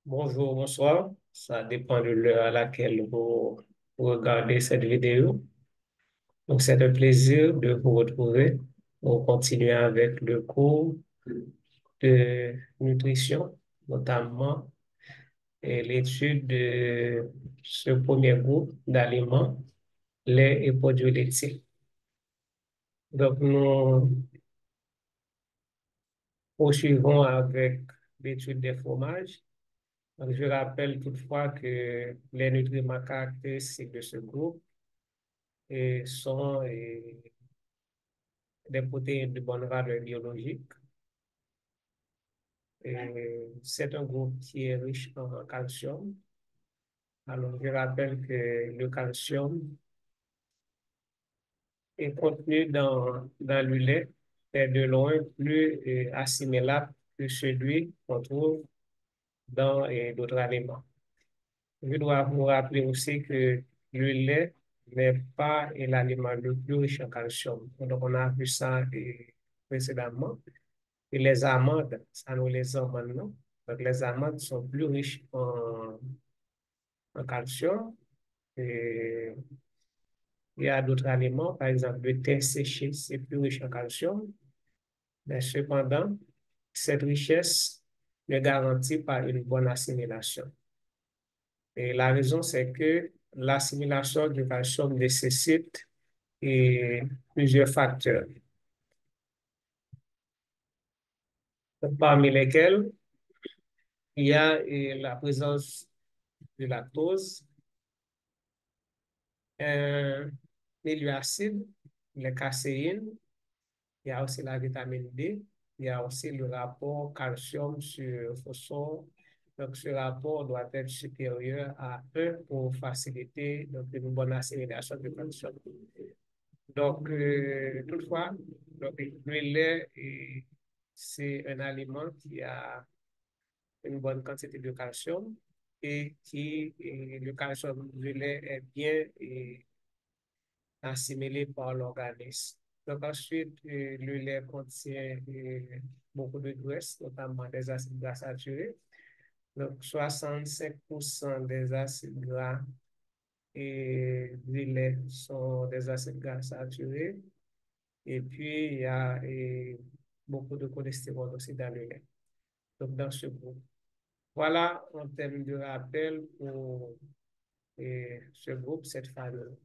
Bonjour, bonsoir. Ça dépend de l'heure à laquelle vous regardez cette vidéo. Donc, c'est un plaisir de vous retrouver pour continuer avec le cours de nutrition, notamment l'étude de ce premier groupe d'aliments, lait et produits laitiers. Donc, nous poursuivons avec l'étude des fromages. Donc, je rappelle toutefois que les nutriments caractéristiques de ce groupe sont des protéines de bonne valeur biologique. C'est un groupe qui est riche en calcium. Alors, je rappelle que le calcium est contenu dans le lait est de loin plus assimilable que celui qu'on trouve dans d'autres aliments. Je dois vous rappeler aussi que le lait n'est pas l'aliment le plus riche en calcium. Donc, on a vu ça précédemment. Et les amandes, ça nous les a maintenant. Donc, les amandes sont plus riches en calcium. Et il y a d'autres aliments, par exemple, le thé séché, c'est plus riche en calcium. Mais cependant, cette richesse ne garantit pas une bonne assimilation. Et la raison, c'est que l'assimilation du calcium nécessite plusieurs facteurs, parmi lesquels il y a la présence de lactose, un milieu acide, les caséines, il y a aussi la vitamine D, il y a aussi le rapport calcium sur phosphore. Donc, ce rapport doit être supérieur à 1 pour faciliter donc, une bonne assimilation du calcium. Donc, toutefois, donc, le lait, c'est un aliment qui a une bonne quantité de calcium et le calcium du lait est bien assimilé par l'organisme. Donc ensuite, le lait contient beaucoup de graisses, notamment des acides gras saturés. Donc 65% des acides gras du lait sont des acides gras saturés. Et puis, il y a beaucoup de cholestérol aussi dans le lait. Donc dans ce groupe. Voilà en termes de rappel pour ce groupe, cette famille.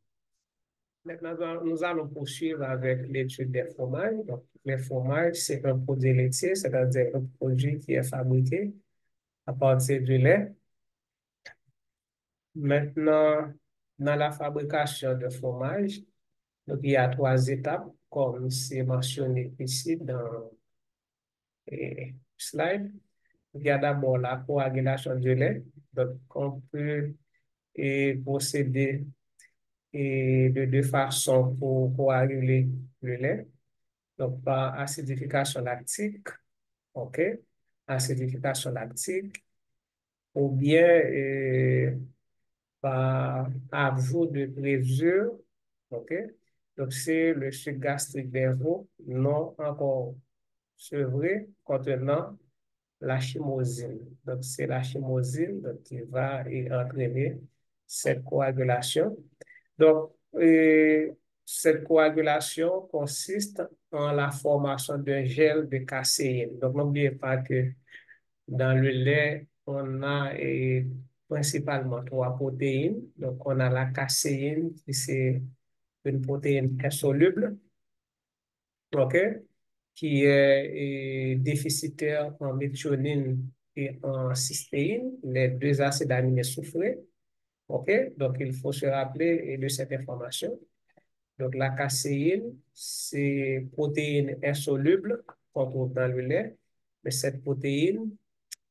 Maintenant, nous allons poursuivre avec l'étude des fromages. Donc, les fromages, c'est un produit laitier, c'est-à-dire un produit qui est fabriqué à partir du lait. Maintenant, dans la fabrication de fromage, donc, il y a trois étapes, comme c'est mentionné ici dans le slide. Il y a d'abord la coagulation du lait. Donc, on peut procéder de deux façons pour coaguler le lait. Donc, par acidification lactique, OK, acidification lactique, ou bien par ajout de présure, OK. Donc, c'est le sucre gastrique des veaux non encore sevré contenant la chymosine. Donc, c'est la chymosine donc, qui va entraîner cette coagulation. Donc, cette coagulation consiste en la formation d'un gel de caséine. Donc, n'oubliez pas que dans le lait, on a principalement trois protéines. Donc, on a la caséine, qui c'est une protéine insoluble, OK, qui est déficitaire en méthionine et en cystéine, les deux acides aminés soufrés. OK, donc il faut se rappeler de cette information. Donc, la caséine, c'est une protéine insoluble qu'on trouve dans le lait, mais cette protéine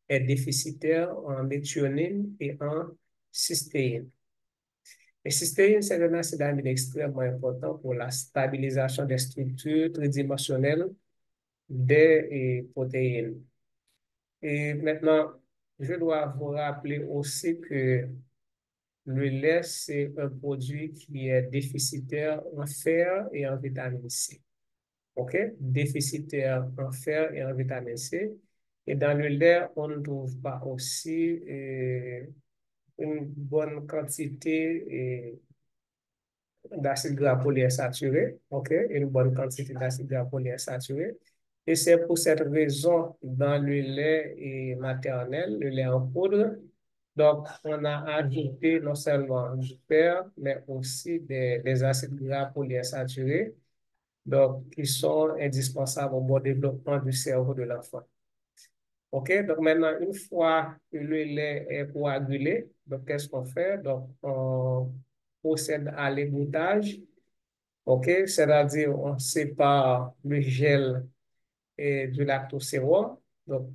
est déficitaire en méthionine et en cystéine. Et cystéine, c'est un acide aminé extrêmement important pour la stabilisation des structures tridimensionnelles des protéines. Et maintenant, je dois vous rappeler aussi que le lait, c'est un produit qui est déficitaire en fer et en vitamine C. OK? Déficitaire en fer et en vitamine C. Et dans le lait, on ne trouve pas aussi une bonne quantité d'acide gras polyinsaturé, ok, une bonne quantité d'acide gras polyinsaturé. Et c'est pour cette raison, dans le lait maternel, le lait en poudre, donc on a ajouté non seulement du fer, mais aussi des acides gras polyinsaturés, donc qui sont indispensables au bon développement du cerveau de l'enfant. OK, donc maintenant, une fois que le lait est coagulé, donc qu'est-ce qu'on fait? Donc, on procède à l'égouttage. OK, c'est-à-dire on sépare le gel et du lactosérum. Donc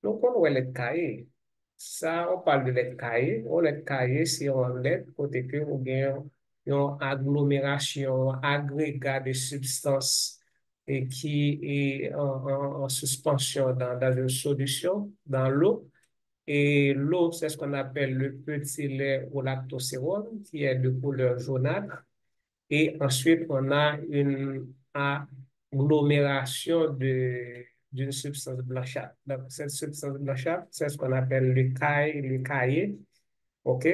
on voit lait caillé. Ça, on parle de lait caillé. On lait caillé, c'est un lait côté que ou bien une agglomération, agrégat de substances et qui est en suspension dans une solution, dans l'eau. Et l'eau, c'est ce qu'on appelle le petit lait au lactosérum, qui est de couleur jaunâtre. Et ensuite, on a une agglomération d'une substance blanchâtre. Donc, cette substance blanchâtre, c'est ce qu'on appelle le caillé. OK?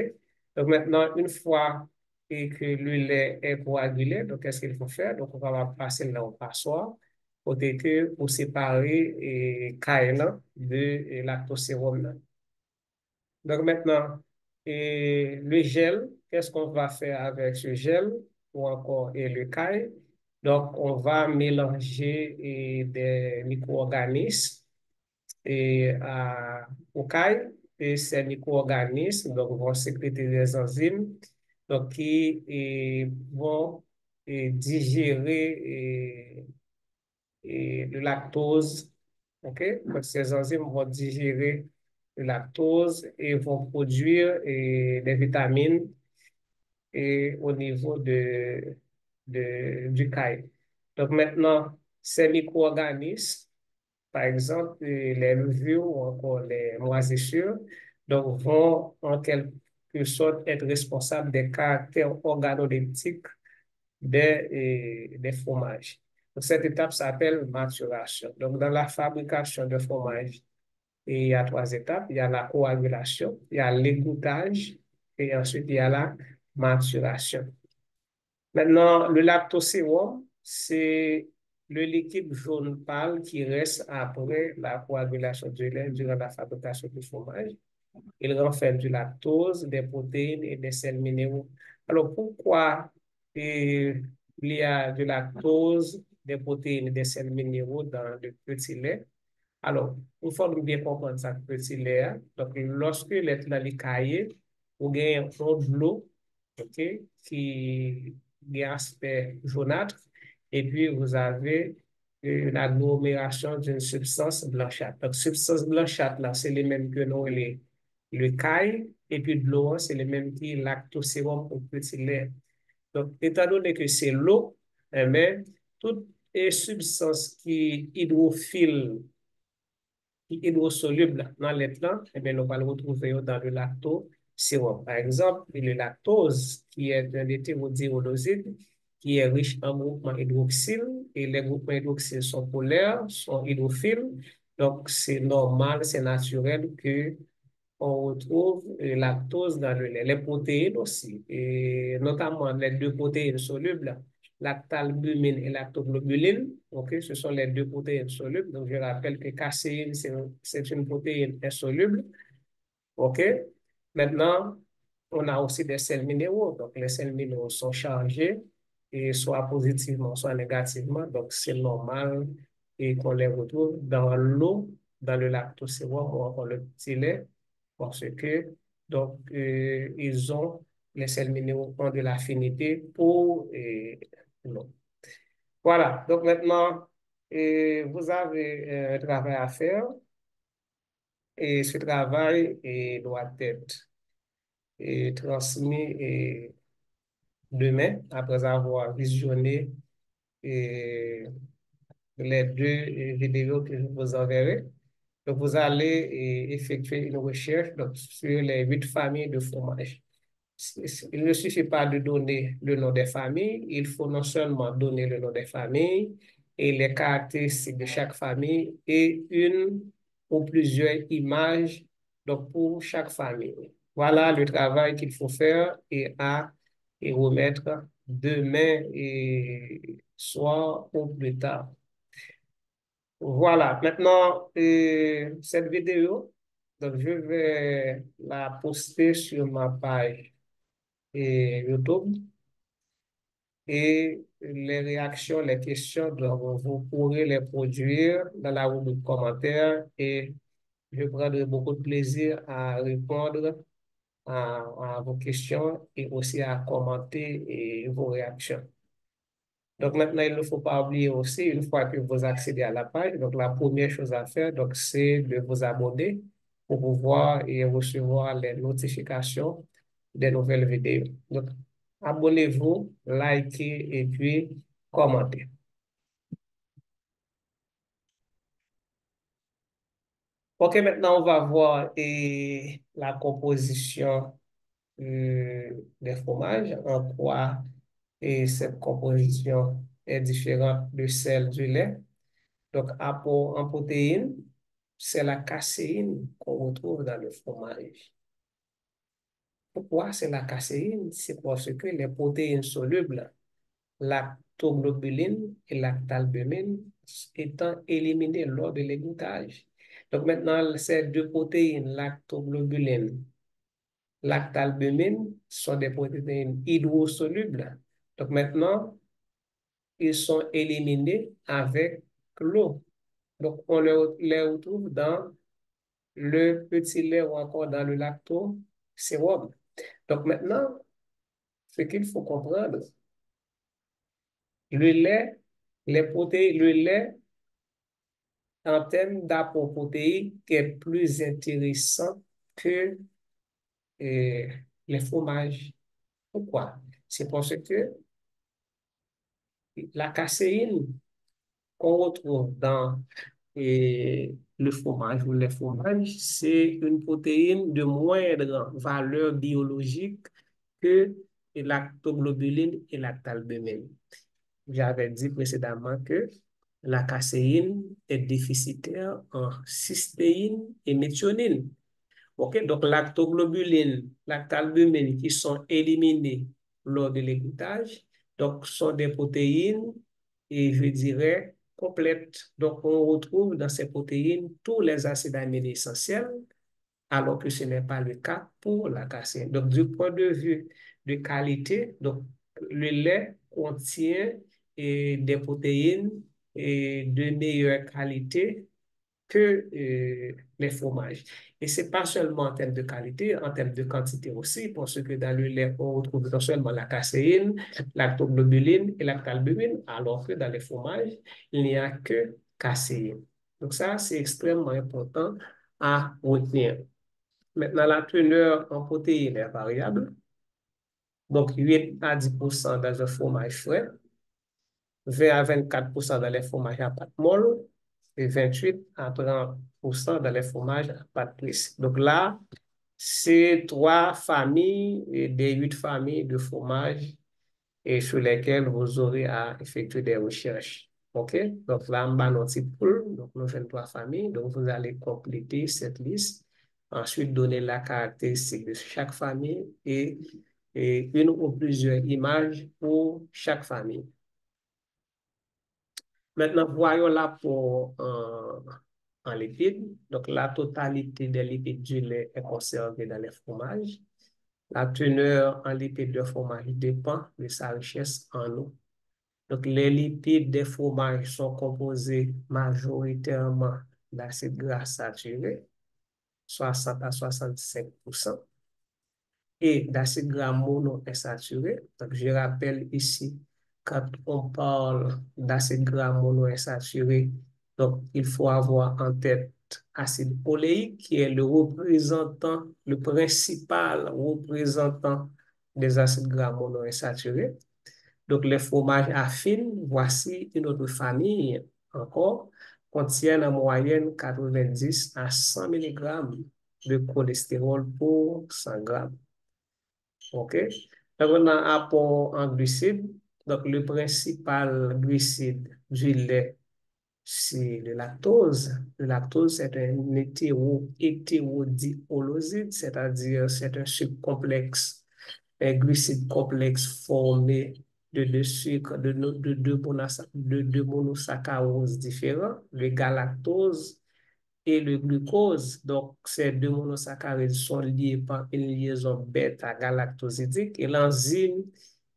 Donc, maintenant, une fois que le lait est coagulé, donc, qu'est-ce qu'il faut faire? Donc, on va passer là au passoire pour séparer caillé là de lactosérum là. Donc maintenant, le gel, qu'est-ce qu'on va faire avec ce gel ou encore le caille? Donc, on va mélanger des micro-organismes au caille et ces micro-organismes donc, vont sécréter des enzymes donc, qui vont digérer le lactose. OK? Donc, ces enzymes vont digérer le lactose et vont produire des vitamines au niveau du caille. Donc maintenant, ces micro-organismes, par exemple les levures ou encore les moisissures, donc vont en quelque sorte être responsables des caractères organoleptiques des fromages. Donc, cette étape s'appelle maturation. Donc, dans la fabrication de fromage, il y a trois étapes. Il y a la coagulation, il y a l'égouttage et ensuite il y a la maturation. Maintenant, le lactosérum, c'est le liquide jaune pâle qui reste après la coagulation du lait durant la fabrication du fromage. Il renferme du lactose, des protéines et des sels minéraux. Alors, pourquoi il y a du lactose, des protéines et des sels minéraux dans le petit lait? Alors, il faut bien comprendre ça, petit lait, hein. Donc, lorsque l'être dans les cahiers, vous gagnez un fond de l'eau, OK, qui a aspect jaunâtre, et puis vous avez une agglomération d'une substance blanchâtre. Donc, substance blanchâtre, là, c'est les mêmes que nous, le caille, et puis de l'eau, c'est les mêmes qui lactosérum au petit lait. Donc, étant donné que c'est l'eau, mais toutes les substances qui hydrophile qui est hydrosoluble dans les plantes, eh bien, nous allons le retrouver dans le lactosérum. Par exemple, le lactose, qui est un hétérodyroloside, qui est riche en groupements hydroxyle, et les groupements hydroxyles sont polaires, sont hydrophiles. Donc, c'est normal, c'est naturel que on retrouve lactose dans le lait. Les protéines aussi, et notamment les deux protéines solubles, lactalbumine et lactoglobuline. Ok, ce sont les deux protéines solubles. Donc, je rappelle que caséine, c'est une protéine insoluble. OK? Maintenant, on a aussi des sels minéraux. Donc, les sels minéraux sont chargés, et soit positivement, soit négativement. Donc, c'est normal et qu'on les retrouve dans l'eau, dans le lactosérum ou encore le petit lait, parce que, donc, ils ont, les sels minéraux ont de l'affinité pour l'eau. Voilà. Donc, maintenant, vous avez un travail à faire et ce travail doit être transmis demain après avoir visionné et, les deux vidéos que je vous enverrai. Donc, vous allez effectuer une recherche donc, sur les 8 familles de fromage. Il ne suffit pas de donner le nom des familles, il faut non seulement donner le nom des familles et les caractéristiques de chaque famille et une ou plusieurs images donc pour chaque famille. Voilà le travail qu'il faut faire et remettre demain et soir ou plus tard. Voilà, maintenant, cette vidéo, donc je vais la poster sur ma page YouTube et les réactions, les questions, donc vous pourrez les produire dans la rubrique commentaires et je prendrai beaucoup de plaisir à répondre à vos questions et aussi à commenter vos réactions. Donc maintenant, il ne faut pas oublier aussi, une fois que vous accédez à la page, donc la première chose à faire, donc c'est de vous abonner pour pouvoir et recevoir les notifications des nouvelles vidéos. Donc, abonnez-vous, likez et puis commentez. OK, maintenant on va voir la composition des fromages, en quoi cette composition est différente de celle du lait. Donc, en protéines, c'est la caséine qu'on retrouve dans le fromage. Pourquoi c'est la caséine? C'est parce que les protéines solubles, lactoglobuline et lactalbumine, étant éliminées lors de l'égouttage. Donc maintenant, ces deux protéines, lactoglobuline, lactalbumine, sont des protéines hydrosolubles. Donc maintenant, ils sont éliminés avec l'eau. Donc, on les retrouve dans le petit lait ou encore dans le lactosérum. Donc, maintenant, ce qu'il faut comprendre, le lait, les protéines, le lait, en termes d'apport protéique, est plus intéressant que les fromages. Pourquoi? C'est parce que la caséine qu'on retrouve dans le fromage ou les fromages, c'est une protéine de moindre valeur biologique que lactoglobuline et lactalbumine. J'avais dit précédemment que la caséine est déficitaire en cystéine et méthionine. OK? Donc, lactoglobuline, lactalbumine qui sont éliminés lors de l'égouttage, donc sont des protéines, et je dirais, complètes. Donc, on retrouve dans ces protéines tous les acides aminés essentiels, alors que ce n'est pas le cas pour la caséine. Donc, du point de vue de qualité, donc, le lait contient des protéines de meilleure qualité que les fromages. Et ce n'est pas seulement en termes de qualité, en termes de quantité aussi, parce que dans le lait, on retrouve non seulement la caséine, lactoglobuline et lactalbumine, alors que dans les fromages, il n'y a que caséine. Donc ça, c'est extrêmement important à retenir. Maintenant, la teneur en protéines est variable. Donc, 8 à 10% dans un fromage frais, 20 à 24% dans les fromages à pâte molle et 28 à 30% dans les fromages à pâte lisse. Donc là, c'est trois familles et des 8 familles de fromages et sur lesquels vous aurez à effectuer des recherches. OK? Donc là, on va notre pool, donc nous faisons 3 familles. Donc vous allez compléter cette liste. Ensuite, donner la caractéristique de chaque famille et une ou plusieurs images pour chaque famille. Maintenant, voyons l'apport en lipides. Donc, la totalité des lipides du lait est conservée dans les fromages. La teneur en lipides de fromage dépend de sa richesse en eau. Donc, les lipides des fromages sont composés majoritairement d'acides gras saturés, 60 à 65%, et d'acides gras monoinsaturés. Donc, je rappelle ici, quand on parle d'acides gras monoinsaturés, donc il faut avoir en tête acide oléique qui est le représentant, le principal représentant des acides gras monoinsaturés. Donc, les fromages affines, voici une autre famille encore, contiennent en moyenne 90 à 100 mg de cholestérol pour 100 grammes. OK? Donc, on a un apport en glucides. Donc, le principal glucide du lait c'est le lactose. Le lactose, c'est un hétérodiooloside, c'est-à-dire c'est un sucre complexe, un glucide complexe formé de deux sucres, de deux monosaccharos différents, le galactose et le glucose. Donc, ces deux monosaccharides sont liés par une liaison bêta-galactosidique et l'enzyme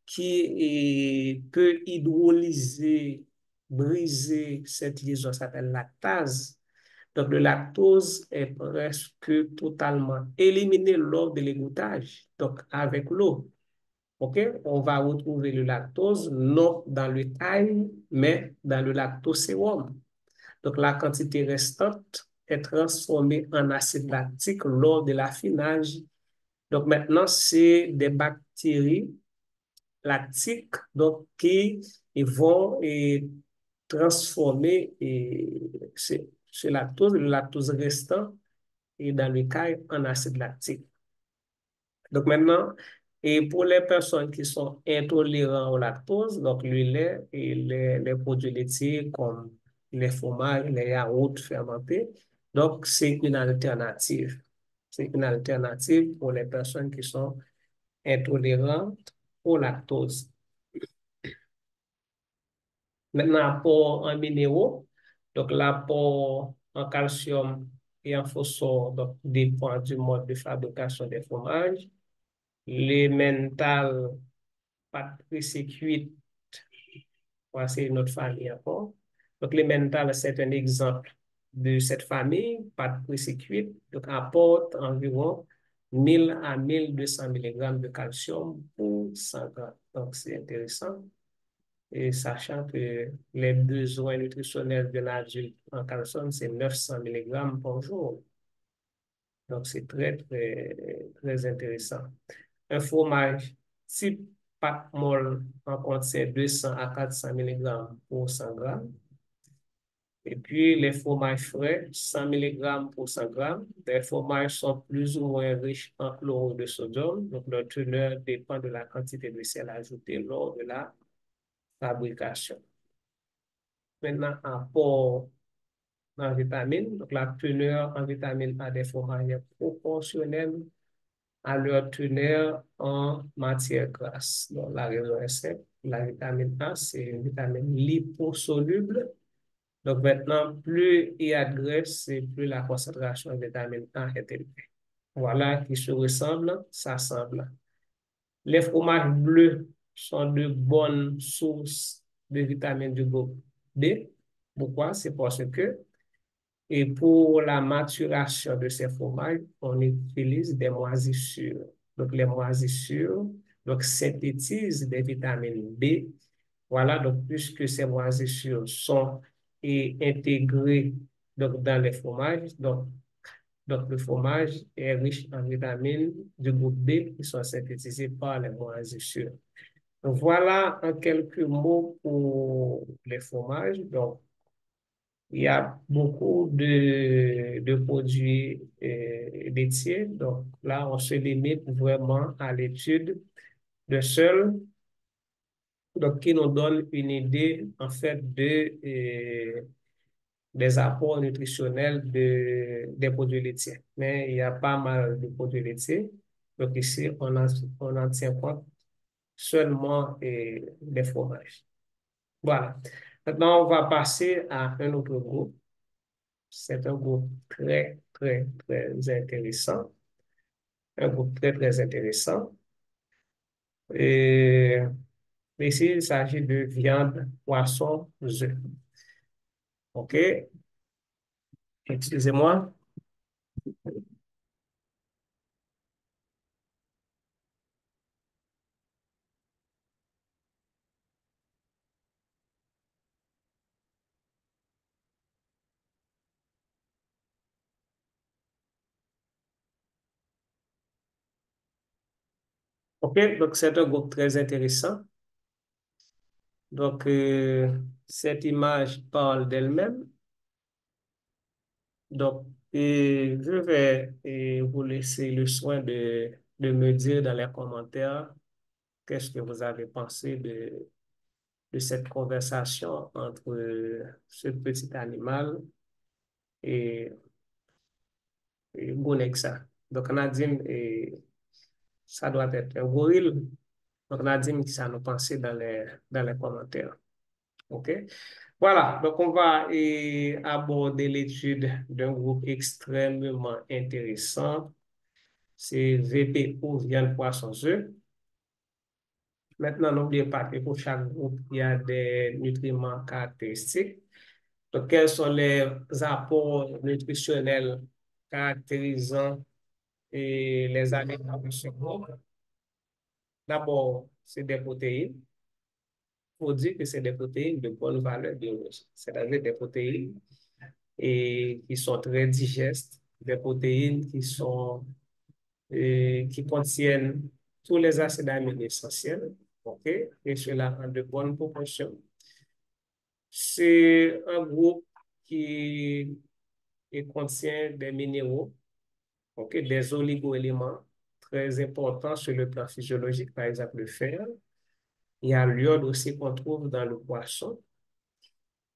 qui peut hydrolyser, briser cette liaison s'appelle lactase. Donc, le lactose est presque totalement éliminé lors de l'égouttage, donc avec l'eau. OK? On va retrouver le lactose non dans le taille, mais dans le lactosérum. Donc, la quantité restante est transformée en acide lactique lors de l'affinage. Donc, maintenant, c'est des bactéries lactiques donc, qui vont transformer ce lactose, le lactose restant, et dans le cas en acide lactique. Donc maintenant, et pour les personnes qui sont intolérantes au lactose, donc le lait et les produits laitiers comme les fromages, les yaourts fermentés, donc c'est une alternative. C'est une alternative pour les personnes qui sont intolérantes au lactose. Maintenant, apport en minéraux, donc l'apport en calcium et en phosphore donc, dépend du mode de fabrication des fromages. Les mentales pâte pressée cuite, c'est une autre famille encore. Donc, les mentales, c'est un exemple de cette famille, pâte pressée cuite, donc apporte environ 1000 à 1200 mg de calcium pour 100 grammes. Donc, c'est intéressant. Et sachant que les besoins nutritionnels de l'adulte en calcium, c'est 900 mg par jour. Donc, c'est très, très, très intéressant. Un fromage type pâte molle en contient 200 à 400 mg pour 100 grammes. Et puis, les fromages frais, 100 mg pour 100 grammes. Les fromages sont plus ou moins riches en chlorure de sodium. Donc, leur teneur dépend de la quantité de sel ajouté lors de la fabrication. Maintenant, apport en vitamines. Donc, la teneur en vitamines A des fromages est proportionnelle à leur teneur en matière grasse. Donc, la raison est simple. La vitamine A, c'est une vitamine liposoluble. Donc, maintenant, plus il y a de graisse, plus la concentration de vitamine A est élevée. Voilà, qui se ressemblent, s'assemblent. Les fromages bleus sont de bonnes sources de vitamines du groupe B. Pourquoi? C'est parce que et pour la maturation de ces fromages, on utilise des moisissures. Donc, les moisissures donc, synthétisent des vitamines B. Voilà, donc, puisque ces moisissures sont intégrées donc, dans les fromages, donc, le fromage est riche en vitamines du groupe B qui sont synthétisées par les moisissures. Donc, voilà en quelques mots pour les fromages. Donc, il y a beaucoup de produits laitiers. Donc là, on se limite vraiment à l'étude de seuls, donc qui nous donne une idée en fait des apports nutritionnels des produits laitiers. Mais il y a pas mal de produits laitiers. Donc ici, on en tient compte seulement des fromages. Voilà. Maintenant, on va passer à un autre groupe. C'est un groupe très, très, très intéressant. Un groupe très, très intéressant. Et ici, il s'agit de viande, poisson, œufs. OK? Excusez-moi. OK? Donc, c'est un groupe très intéressant. Donc, cette image parle d'elle-même. Donc, je vais vous laisser le soin de me dire dans les commentaires qu'est-ce que vous avez pensé de cette conversation entre ce petit animal et, et Gonexa. Donc, on a dit, ça doit être un gorille. Donc, on a dit que ça nous pensait dans les commentaires. OK? Voilà, donc on va aborder l'étude d'un groupe extrêmement intéressant. C'est VPO, viande, poisson, œufs. Maintenant, n'oubliez pas que pour chaque groupe, il y a des nutriments caractéristiques. Donc, quels sont les apports nutritionnels caractérisant les aliments de ce groupe? D'abord, c'est des protéines. Il faut dire que c'est des protéines de bonne valeur biologique, c'est-à-dire des protéines qui sont très digestes, des protéines qui contiennent tous les acides aminés essentiels, ok, et cela en de bonnes proportions. C'est un groupe qui contient des minéraux, ok, des oligoéléments très importants sur le plan physiologique, par exemple le fer. Il y a l'iode aussi qu'on trouve dans le poisson.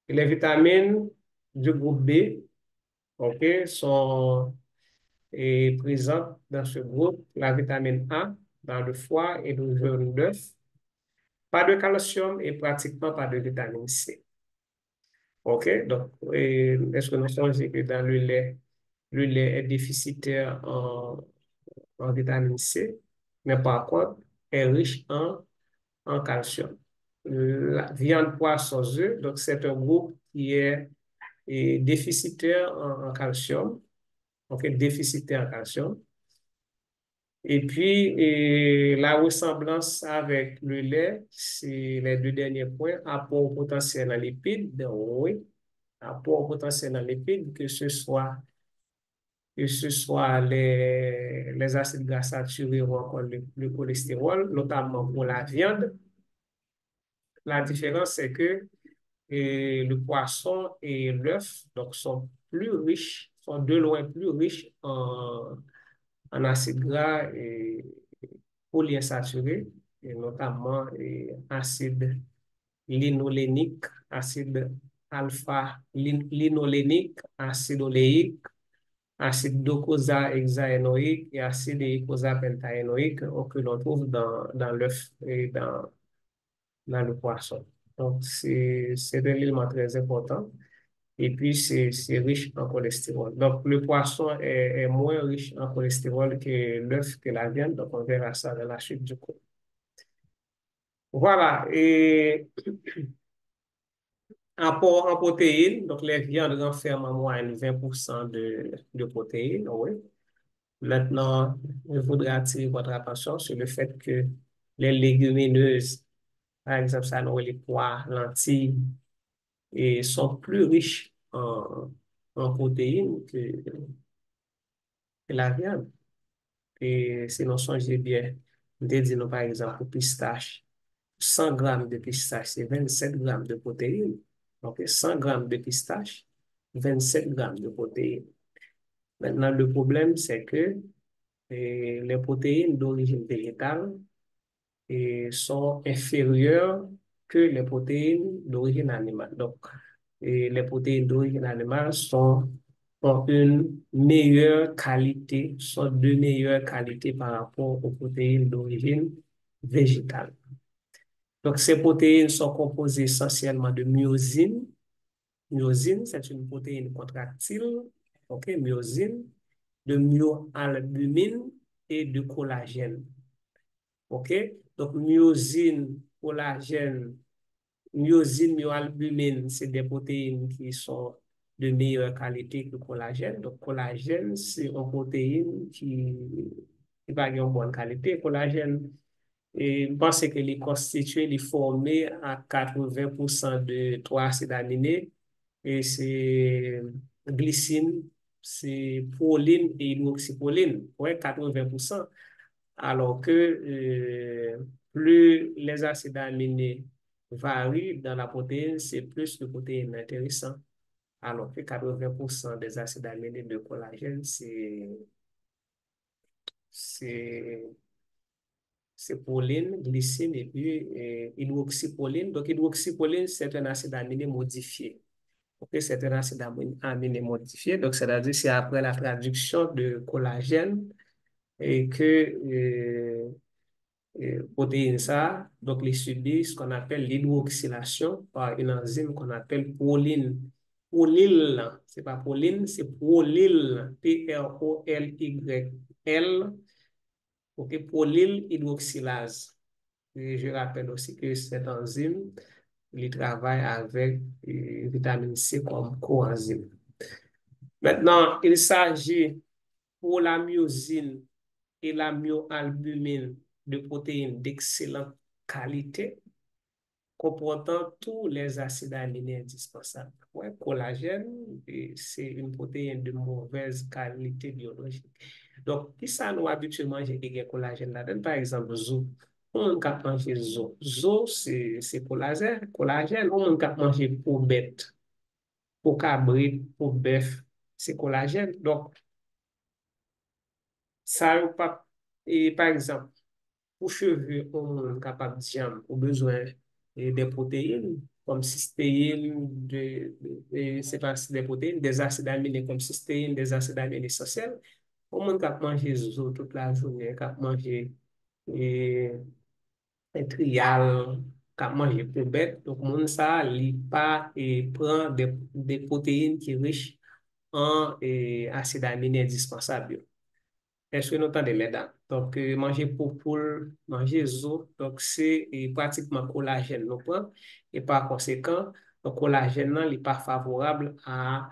Et les vitamines du groupe B, ok, sont présentes dans ce groupe. La vitamine A dans le foie et le jaune d'œuf. Pas de calcium et pratiquement pas de vitamine C. OK? Donc, est-ce que nous savons que dans le lait est déficitaire en vitamine C, mais par contre, est riche en calcium. La viande, poisson, œufs, donc c'est un groupe qui est déficitaire en calcium, ok, déficitaire en calcium. Et puis, la ressemblance avec le lait, c'est les deux derniers points, apport potentiel en lipides, oui, apport potentiel en lipides, que ce soit les acides gras saturés ou encore le cholestérol, notamment pour la viande. La différence, c'est que le poisson et l'œuf donc, sont plus riches, sont de loin plus riches en acides gras et polyinsaturés, et notamment acide linolénique, acide alpha-linolénique, acide oléique, acide docosahexaénoïque et acide eicosapentaénoïque que l'on trouve dans l'œuf et dans le poisson. Donc, c'est un élément très important. Et puis, c'est riche en cholestérol. Donc, le poisson est moins riche en cholestérol que l'œuf, que la viande. Donc, on verra ça dans la chute du coup. Voilà. Et apport en protéines. Donc, les viandes renferment en moyenne 20% de protéines. Oui. Maintenant, je voudrais attirer votre attention sur le fait que les légumineuses, par exemple, ça nous les pois, lentilles, et sont plus riches en protéines que la viande. Et si nous songeons bien, disons par exemple, pistache, 100 grammes de pistache, c'est 27 grammes de protéines. Donc, 100 grammes de pistache, 27 grammes de protéines. Maintenant, le problème, c'est que les protéines d'origine végétale sont inférieures que les protéines d'origine animale. Donc, les protéines d'origine animale ont une meilleure qualité, sont de meilleure qualité par rapport aux protéines d'origine végétale. Donc, ces protéines sont composées essentiellement de myosine. Myosine, c'est une protéine contractile, ok, myosine, de myoalbumine et de collagène. OK? Donc, myosine, myoalbumine, c'est des protéines qui sont de meilleure qualité que le collagène. Donc, collagène, c'est une protéine qui va avoir une bonne qualité. Collagène, et je pense que les constitué, les formé à 80% de trois acides aminés, et c'est glycine, c'est proline et hydroxyproline, ouais, 80%. Alors que plus les acides aminés varient dans la protéine, c'est plus de protéines intéressantes. Alors que 80% des acides aminés de collagène, c'est c'est proline, glycine et puis hydroxyproline. Donc, hydroxyproline, c'est un acide aminé modifié. Ok, c'est un acide aminé modifié. Donc, c'est-à-dire c'est après la traduction de collagène et que protéine ça, donc les subit ce qu'on appelle l'hydroxylation par une enzyme qu'on appelle proline. Prolyle, c'est pas proline, c'est prolyle, P-R-O-L-Y-L, ok, prolyl hydroxylase. Et je rappelle aussi que cette enzyme, il travaille avec vitamine C comme coenzyme. Maintenant, il s'agit pour la myosine et la myoalbumine de protéines d'excellente qualité comportant tous les acides aminés indispensables. Ouais, collagène, c'est une protéine de mauvaise qualité biologique. Donc, qui ça nous habituellement manger des collagène là-dedans? Par exemple, zo. On peut manger zo. Zo, c'est collagène. Collagène, on peut manger pour bête, pour cabrit, pour bœuf. C'est collagène. Donc, ça, et par exemple, pour cheveux, on est capable de dire, au besoin des protéines, comme cystéine, c'est pas des protéines, des acides aminés comme cystéine, des acides aminés essentiels. On est capable de manger zo toute la journée, capable de manger et, trial, capable de manger peu bête. Donc, mon ça, il pas et prend des protéines qui sont riches en acides aminés indispensables. Est-ce que nous entendons là-dedans? Donc, manger poule, manger zo, donc c'est pratiquement collagène nous prend. Et par conséquent, le collagène n'est pas favorable à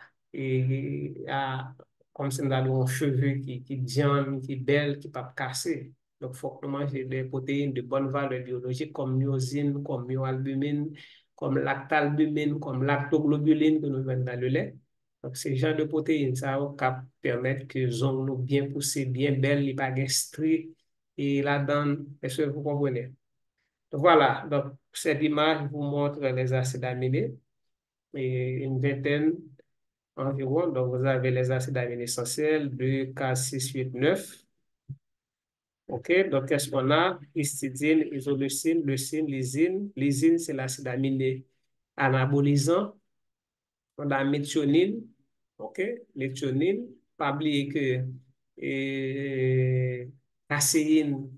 comme si nous avons un cheveu qui diane, qui est belle, qui ne peut pas casser. Donc, il faut que nous mangions des protéines de bonne valeur biologique comme myosine, comme myoalbumine, comme lactalbumine, comme lactoglobuline que nous venons dans le lait. Donc, ces genres de protéines, ça va permettre que zone nous bien poussé, bien belle, il pas stri et là-dedans, est-ce que vous comprenez? Donc, voilà, donc cette image vous montre les acides aminés et une vingtaine environ. Donc, vous avez les acides aminés essentiels, 2, 4, 6, 8, 9. OK, donc qu'est-ce qu'on a? Histidine, isoleucine, leucine, lysine. Lysine, c'est l'acide aminé anabolisant. On a méthionine, OK? Méthionine, pas oublier que caséine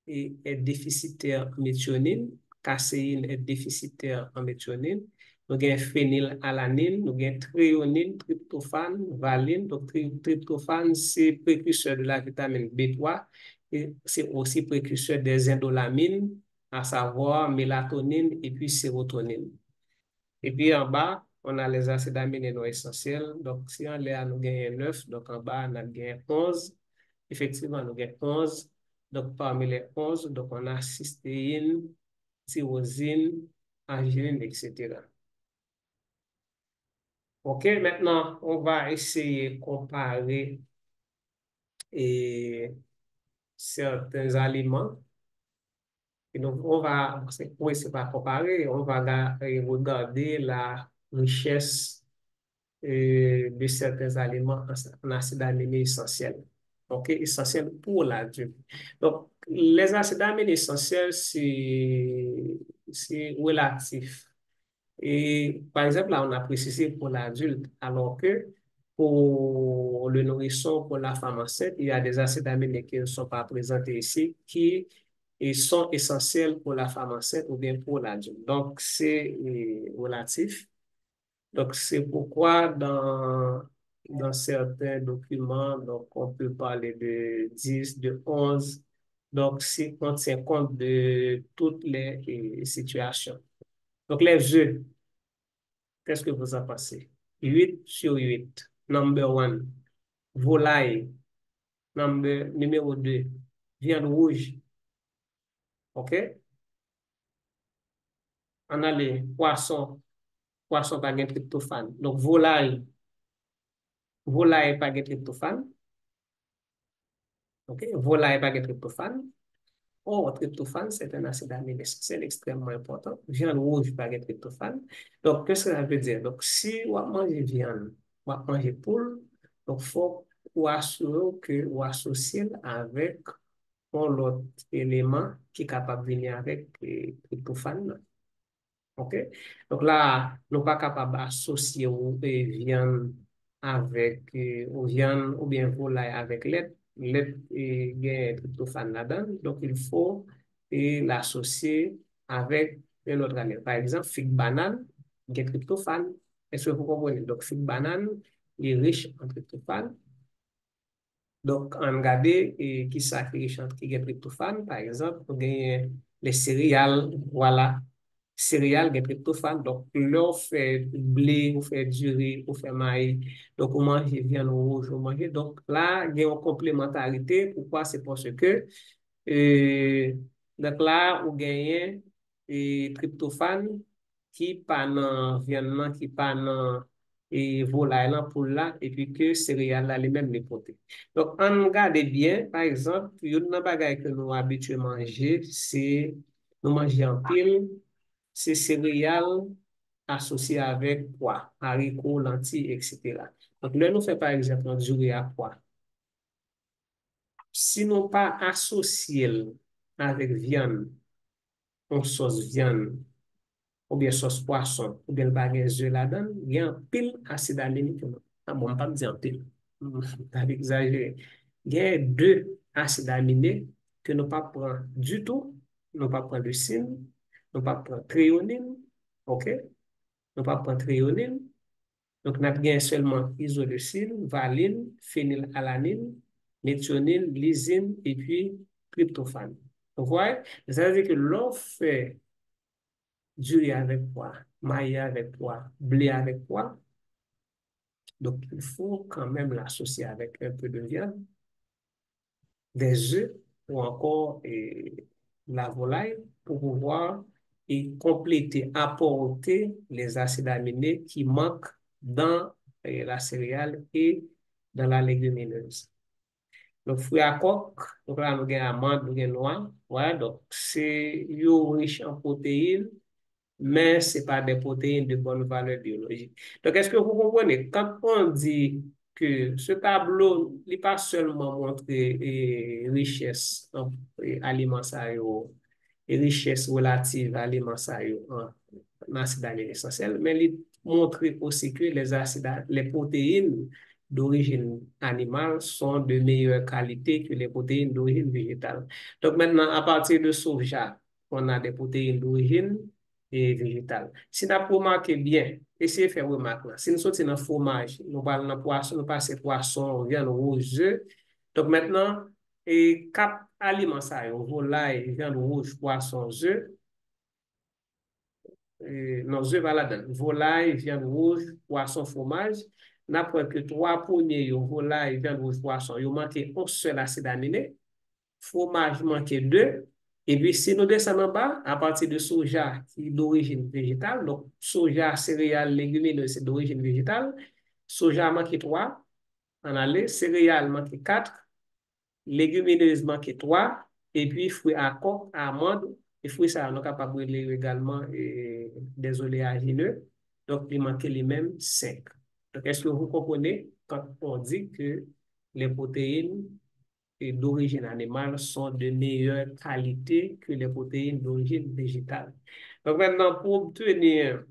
est déficitaire en méthionine, caséine est déficitaire en méthionine. Nous avons phénylalanine, nous avons thréonine, tryptophane, valine. Donc, tryptophane, c'est précurseur de la vitamine B3 et c'est aussi précurseur des indolamines, à savoir mélatonine et puis sérotonine. Et puis en bas, on a les acides aminés non essentiels. Donc, si en l'air, nous gagnons 9, donc en bas, on a gagné 11. Effectivement, nous gagnons 11. Donc, parmi les 11, donc on a cystéine, tyrosine, arginine, etc. OK, maintenant, on va essayer de comparer certains aliments. Et donc, oui, c'est pas comparer, on va regarder la richesse de certains aliments en acides aminés essentiels. OK, essentiels pour l'adulte. Donc, les acides aminés essentiels, c'est relatif. Et par exemple, là, on a précisé pour l'adulte, alors que pour le nourrisson, pour la femme enceinte, il y a des acides aminés qui ne sont pas présentés ici, qui sont essentiels pour la femme enceinte ou bien pour l'adulte. Donc, c'est relatif. Donc, c'est pourquoi dans certains documents, donc, on peut parler de 10, de 11. Donc, on tient compte de toutes les situations. Donc, les œufs, qu'est-ce que vous en pensez? 8 sur 8. Number one. Volaille. Numéro 2. Viande rouge. OK? On a les poissons. Poisson pas de tryptophane. Donc, volaille pas de tryptophane. OK? Volaille pas de tryptophane. Or, tryptophane, c'est un acide aminé essentiel extrêmement important. Viande rouge pas de tryptophane. Donc, qu'est-ce que ça veut dire? Donc, si on mange viande, on mange poule, donc, il faut assurer que on associe avec on l'autre élément qui est capable de venir avec tryptophane. OK? Donc là, nous pas capable d'associer ou viande avec ou viande ou bien volaille avec lait. Lait et gain tryptophane là-dedans. Donc il faut l'associer avec un autre aliment. Par exemple, figue banane, gain tryptophane. Est-ce que vous comprenez? Donc figue banane est riche en tryptophane. Donc, on regarde qui ça qui est tryptophane, par exemple, on gagne les céréales, voilà, céréales, des tryptophane. Donc, là, on fait blé, on fait du riz, on fait maïs. Donc, on mange viande rouge, on mange. Donc, là, il y a une complémentarité. Pourquoi? C'est parce que, euh, donc là, on gagne tryptophane qui pas dans viande, nan, qui pas dans volaille, là, pour là, et puis que céréales, là, les mêmes les porter. Donc, on regarde bien, par exemple, une bagage que nous habitués à manger, c'est nous manger en pile, c'est céréales associées avec pois, haricots, lentilles, etc. Donc, là, nous faisons par exemple un riz à pois. Si nous pas associé avec viande, on sauce viande, ou bien sauce poisson, ou bien le bagage de là-dedans, il y a un pile acide aminé. Ah bon, pas me dire un pile. Pas exagéré. Il y a deux acides aminés que nous ne pas prendre du tout. Nous ne pas prendre leucine, nous ne pas prendre thréonine, OK? Nous ne pas prendre thréonine. Donc, nous avons seulement isoleucine, valine, phénylalanine, méthionine, lysine et puis tryptophane. Vous voyez? Ça veut dire que l'on fait du riz avec pois, maïs avec pois, blé avec pois. Donc, il faut quand même l'associer avec un peu de viande, des œufs ou encore la volaille pour pouvoir compléter, apporter les acides aminés qui manquent dans la céréale et dans la légumineuse. Donc, fruits à coque, donc là, nous avons amandes, nous avons noix. Voilà, donc, c'est riche en protéines, mais ce n'est pas des protéines de bonne valeur biologique. Donc, est-ce que vous comprenez? Quand on dit que ce tableau n'est pas seulement montré richesse en aliments et richesse relative à aliments en acides aminés essentiels, mais il montre aussi que les protéines d'origine animale sont de meilleure qualité que les protéines d'origine végétale. Donc maintenant, à partir de soja, on a des protéines d'origine et végétale. Si nous avons remarqué bien, essayez de faire remarque là. Si nous sortons dans le fromage, nous parlons de poisson, nous passons poisson, viande rouge, œufs. Donc maintenant, quatre aliments ça, volaille, viande rouge, poisson, œufs, non, œufs va là-dedans. Volaille, viande rouge, poisson, fromage. N'importe que trois premiers, volaille, viande rouge, poisson, ils manquent un seul acide aminé. Fromage manque deux. Et puis, si nous descendons en bas, à partir de soja qui est d'origine végétale, donc soja, céréales, légumineuses, c'est d'origine végétale. Soja manque trois, en aller. Céréales manque quatre. Légumineuses manque trois. Et puis, fruits à coque, amandes, et fruits ça, nous capables de lire également des oléagineux. Donc, il manque les mêmes cinq. Donc, est-ce que vous comprenez quand on dit que les protéines d'origine animale sont de meilleure qualité que les protéines d'origine végétale? Donc, maintenant, pour obtenir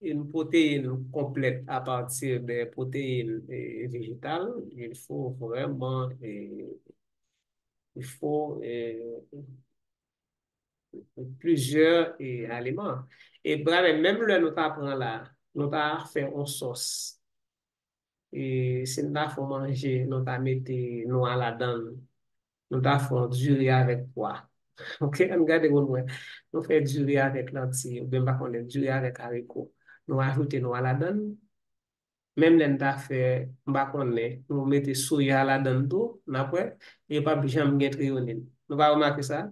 une protéine complète à partir des protéines végétales, il faut vraiment il faut plusieurs aliments. Et bref, même le nous apprend là, nous avons fait une sauce. Et si nous avons manger, nous avons mis noix là-dedans, nous avons du riz avec pois. OK, regardez vous nous. Nous faisons du riz avec lentilles, ou bien on est du riz avec haricots. Nous ajoutons noix là-dedans. Même les nous avons fait, nous mettons soya là-dedans tout, après, et pas jamais trionnine. Nous va remarquer ça?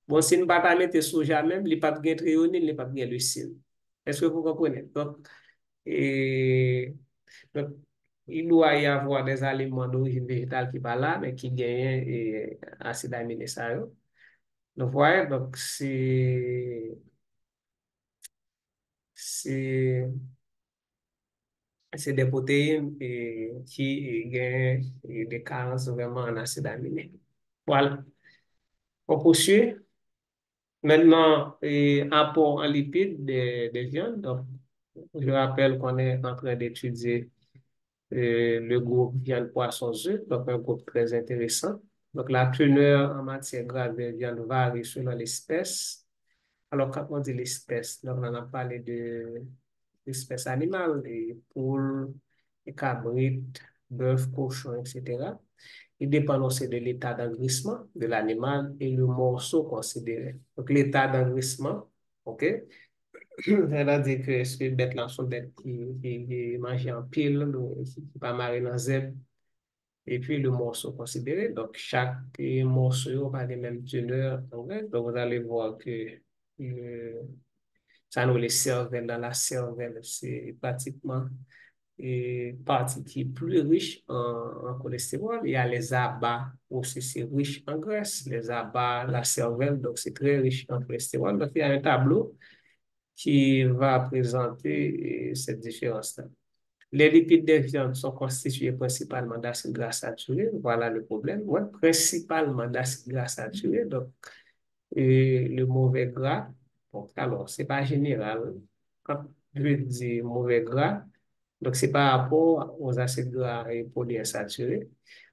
Bon, si nous ne pas mettre soja même, il n'y a pas de trionyl, il n'y a pas de leucine. Est-ce que vous comprenez? Et, donc, il doit y avoir des aliments d'origine végétale qui sont là, mais qui gagnent acide aminé ça. Donc, voyez, donc c'est c'est des protéines qui gagnent des carences vraiment en acide aminé. Voilà. On poursuit. Maintenant, apport en lipides des viandes. Donc, je rappelle qu'on est en train d'étudier le groupe viande, poisson, œufs, donc un groupe très intéressant. Donc, la teneur en matière grasse des viandes varie selon l'espèce. Alors, quand on dit l'espèce, donc on en a parlé de l'espèce animale, les poules, les cabrites, bœufs, cochons, etc. Il dépend aussi de l'état d'engraissement de l'animal et le morceau considéré. Donc, l'état d'engraissement, OK? C'est-à-dire que est-ce que bête là sont bêtes qui mangent en pile, qui pas marrer dans zèbre, et puis le morceau considéré. Donc, chaque morceau n'a pas les mêmes teneurs en vrai. Donc, vous allez voir que euh, ça nous les cervelles, dans la cervelle, c'est pratiquement une partie qui est plus riche en cholestérol. Il y a les abats aussi, c'est riche en graisse. Les abats, la cervelle, donc c'est très riche en cholestérol. Donc, il y a un tableau qui va présenter cette différence-là. Les lipides des viandes sont constitués principalement d'acides gras saturés. Voilà le problème. Ouais, principalement d'acides gras saturés. Donc, le mauvais gras, bon, alors, c'est pas général. Quand je dis mauvais gras, donc c'est par rapport aux acides gras et polyinsaturés.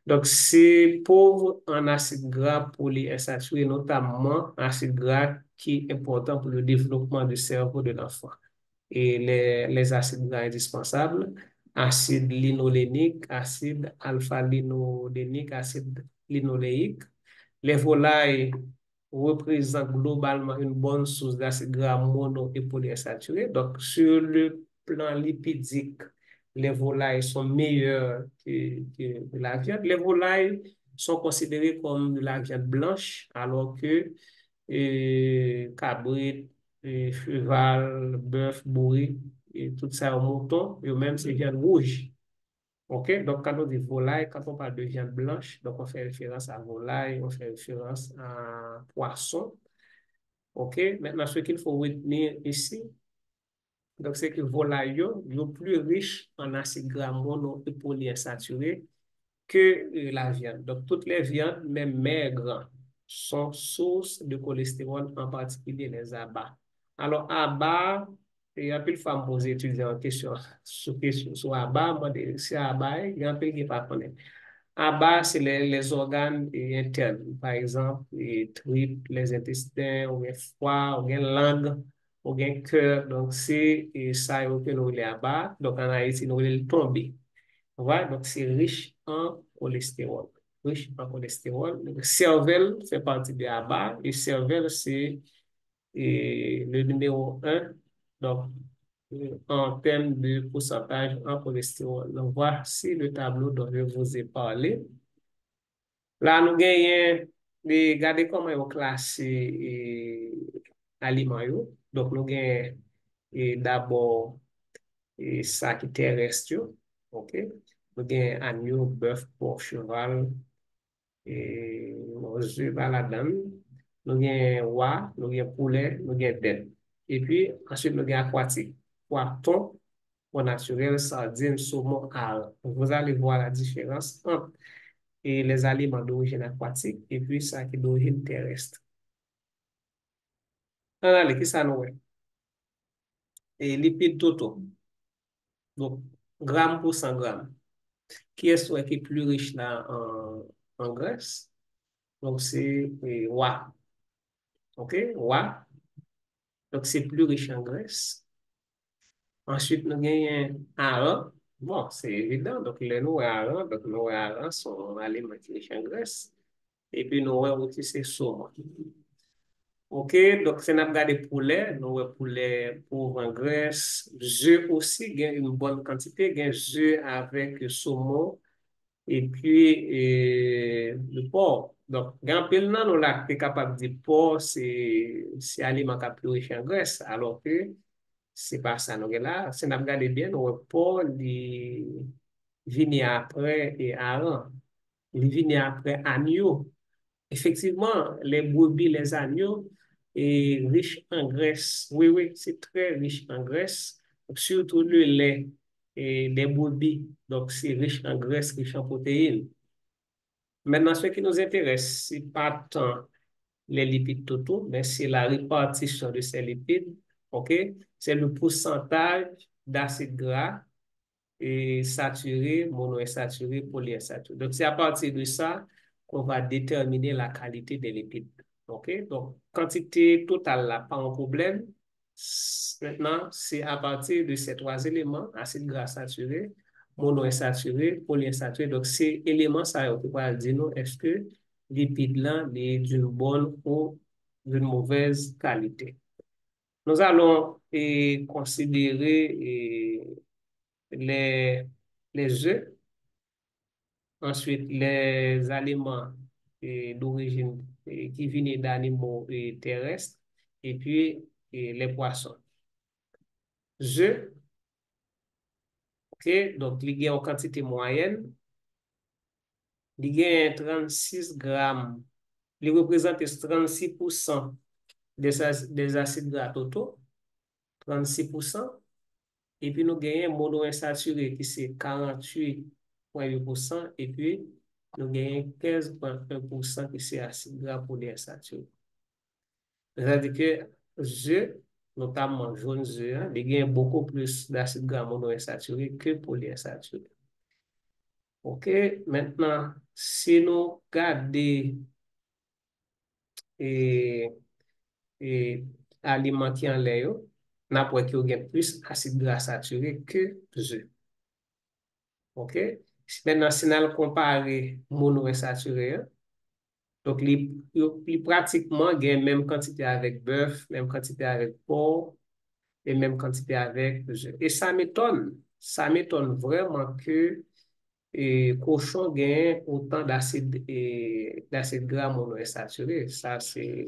Donc, c'est pauvre en acides gras polyinsaturés, notamment acides gras qui est important pour le développement du cerveau de l'enfant. Et les acides gras indispensables, acide linolénique, acide alpha-linolénique, acide linoléique. Les volailles représentent globalement une bonne source d'acides gras mono et polyinsaturés. Donc, sur le plan lipidique, les volailles sont meilleures que la viande. Les volailles sont considérées comme de la viande blanche, alors que cabrit, cheval, bœuf, bourri, et tout ça au mouton, et même c'est viande rouge. OK? Donc, quand on dit volaille, quand on parle de viande blanche, donc on fait référence à volaille, on fait référence à poisson. OK? Maintenant, ce qu'il faut retenir ici, donc c'est que volaille, yo plus riche en acides gras mono et polyinsaturés que la viande. Donc, toutes les viandes, même maigres, sont sources de cholestérol, en particulier les abats. Alors, abats, il y a plus de femmes posées étudiants en question sur abats. Moi, c'est abats, il y a un peu qui ne pas connaître. Abats, c'est les organes internes. Par exemple, les tripes, les intestins, ou les foie, ou les langue, ou les cœur. Donc, c'est ça que nous les abats. Donc, en Haïti, nous les tombés. Ouais, donc c'est riche en cholestérol. Riche en cholestérol. Le cervelle fait partie des abats et cervelle, c'est le numéro un. Donc, en termes de pourcentage en cholestérol. Donc, voici le tableau dont je vous ai parlé. Là, nous gagnons, regardez comment on classe aliments. Donc, nous gagnons d'abord ça qui est terrestre, OK? Nous avons agneau, bœuf, porc, cheval, et nos œufs baladam. Nous avons oie, nous avons poulet, nous avons dinde. Et puis, ensuite, nous avons aquatique. Poisson, au naturel, sardine, saumon, hareng. Vous allez voir la différence entre les aliments d'origine aquatique et puis ça qui est d'origine terrestre. Allez, qui ça nous est? Et lipides totaux. Donc, gramme pour 100 grammes. Qui est qui est plus riche là en graisse? Donc, c'est oie. OK? Oie. Donc, c'est plus riche en graisse. Ensuite, nous avons hareng. Bon, c'est évident. Donc, les noix hareng, donc nos harengs sont aliments qui riches en graisse. Et puis, nous avons aussi c'est saumon. OK? Donc, c'est n'a gardé poulet. Nous avons poulet pauvre en graisse. Œufs aussi, il y a une bonne quantité. Il y a œufs avec saumon. Et puis, le porc. Donc, grand pile nan nous là, qui est capable de dire porc, c'est aliment qui a plus riche en graisse, alors que c'est pas ça. Donc là, si on regarde bien, le porc, il vient après et hareng. Il vient après agneau. Effectivement, les brebis, les agneaux, est riche en graisse. Oui, oui, c'est très riche en graisse. Donc, surtout le lait et des brebis. Donc, c'est riche en graisse, riche en protéines. Maintenant, ce qui nous intéresse, c'est pas tant les lipides totaux, mais c'est la répartition de ces lipides, OK? C'est le pourcentage d'acides gras et saturés, monoinsaturés, polyinsaturés. Donc, c'est à partir de ça qu'on va déterminer la qualité des lipides. OK? Donc, quantité totale, là, pas un problème. Maintenant, c'est à partir de ces trois éléments, acides gras saturés, monoinsaturés, polyinsaturés. Donc, ces éléments, ça va dire nous, est-ce que lipide là est d'une bonne ou d'une mauvaise qualité. Nous allons considérer les, les œufs, ensuite les aliments d'origine qui viennent d'animaux terrestres, et puis les poissons. Œufs, ok, donc il y a en quantité moyenne, il y a 36 grammes, il représente 36% des acides gras totaux, 36%. Et puis nous gagnons monoinsaturé qui c'est 48,8%. Et puis nous gagnons 15,1% qui c'est acide gras polyinsaturé. C'est-à-dire que œufs, notamment jaunes œufs, hein, ils gagnent beaucoup plus d'acide gras monoinsaturé que polyinsaturé. OK, maintenant, si nous regardons et, et aliments qui en l'air, n'a pas qu'il y a plus acide gras saturé que œufs. OK? Maintenant, si nous comparons monoinsaturé, donc il pratiquement gagne même quantité avec bœuf, même quantité avec porc et même quantité avec œufs. Et ça m'étonne vraiment que cochon gagne autant d'acide gras monoinsaturé. Ça, c'est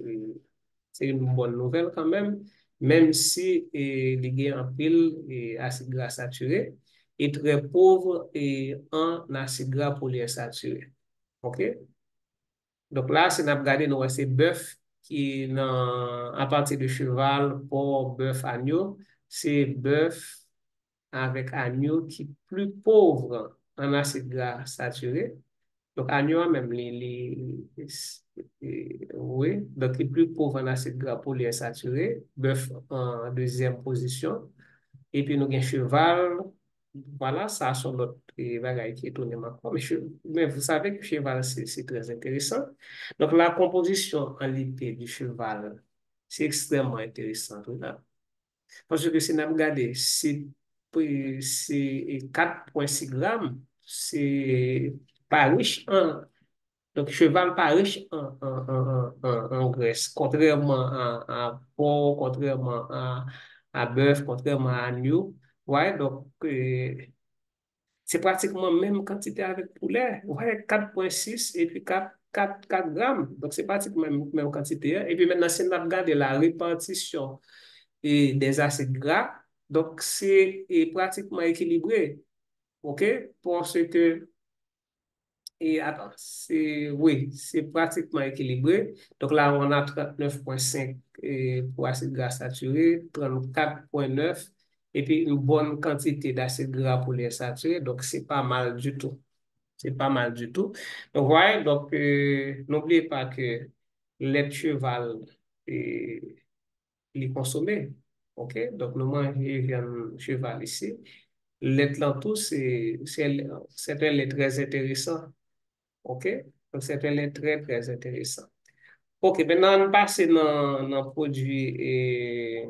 une bonne nouvelle quand même si il gagne en pile acide gras saturé et très pauvre en acide gras polyinsaturé. OK? Donc là, si on a regardé, nous c'est bœuf qui à partir de cheval, porc, bœuf, agneau, c'est bœuf avec agneau qui est plus pauvre en acide gras saturé. Donc, agneau même, oui, donc il est plus pauvre en acide gras polyinsaturé, bœuf en deuxième position. Et puis, nous avons cheval. Voilà, ça sont d'autres bagages qui étonnent. Mais vous savez que cheval, c'est très intéressant. Donc, la composition en lipides du cheval, c'est extrêmement intéressant. Là. Parce que si nous regardons, c'est 4,6 grammes, c'est pas riche en. Donc, cheval pas riche en graisse, contrairement à porc, contrairement à bœuf, contrairement à agneau. Ouais, donc, c'est pratiquement même quantité avec poulet. Ouais, 4,6 et puis 4 grammes. Donc, c'est pratiquement même quantité. Hein. Et puis maintenant, si on regarde la répartition des acides gras, donc c'est pratiquement équilibré. OK? Parce que attends, oui, c'est pratiquement équilibré. Donc là, on a 39,5 pour acide gras saturé, 34,9 et puis une bonne quantité d'acide gras polyinsaturé. Donc, c'est pas mal du tout. C'est pas mal du tout. Donc, ouais, donc, n'oubliez pas que lait de cheval est consommé. OK? Donc, nous mangeons viande cheval ici. Lait de lentou, c'est un lait très intéressant. OK? Donc, c'est un lait très, très intéressant. OK, maintenant, on passe dans le produit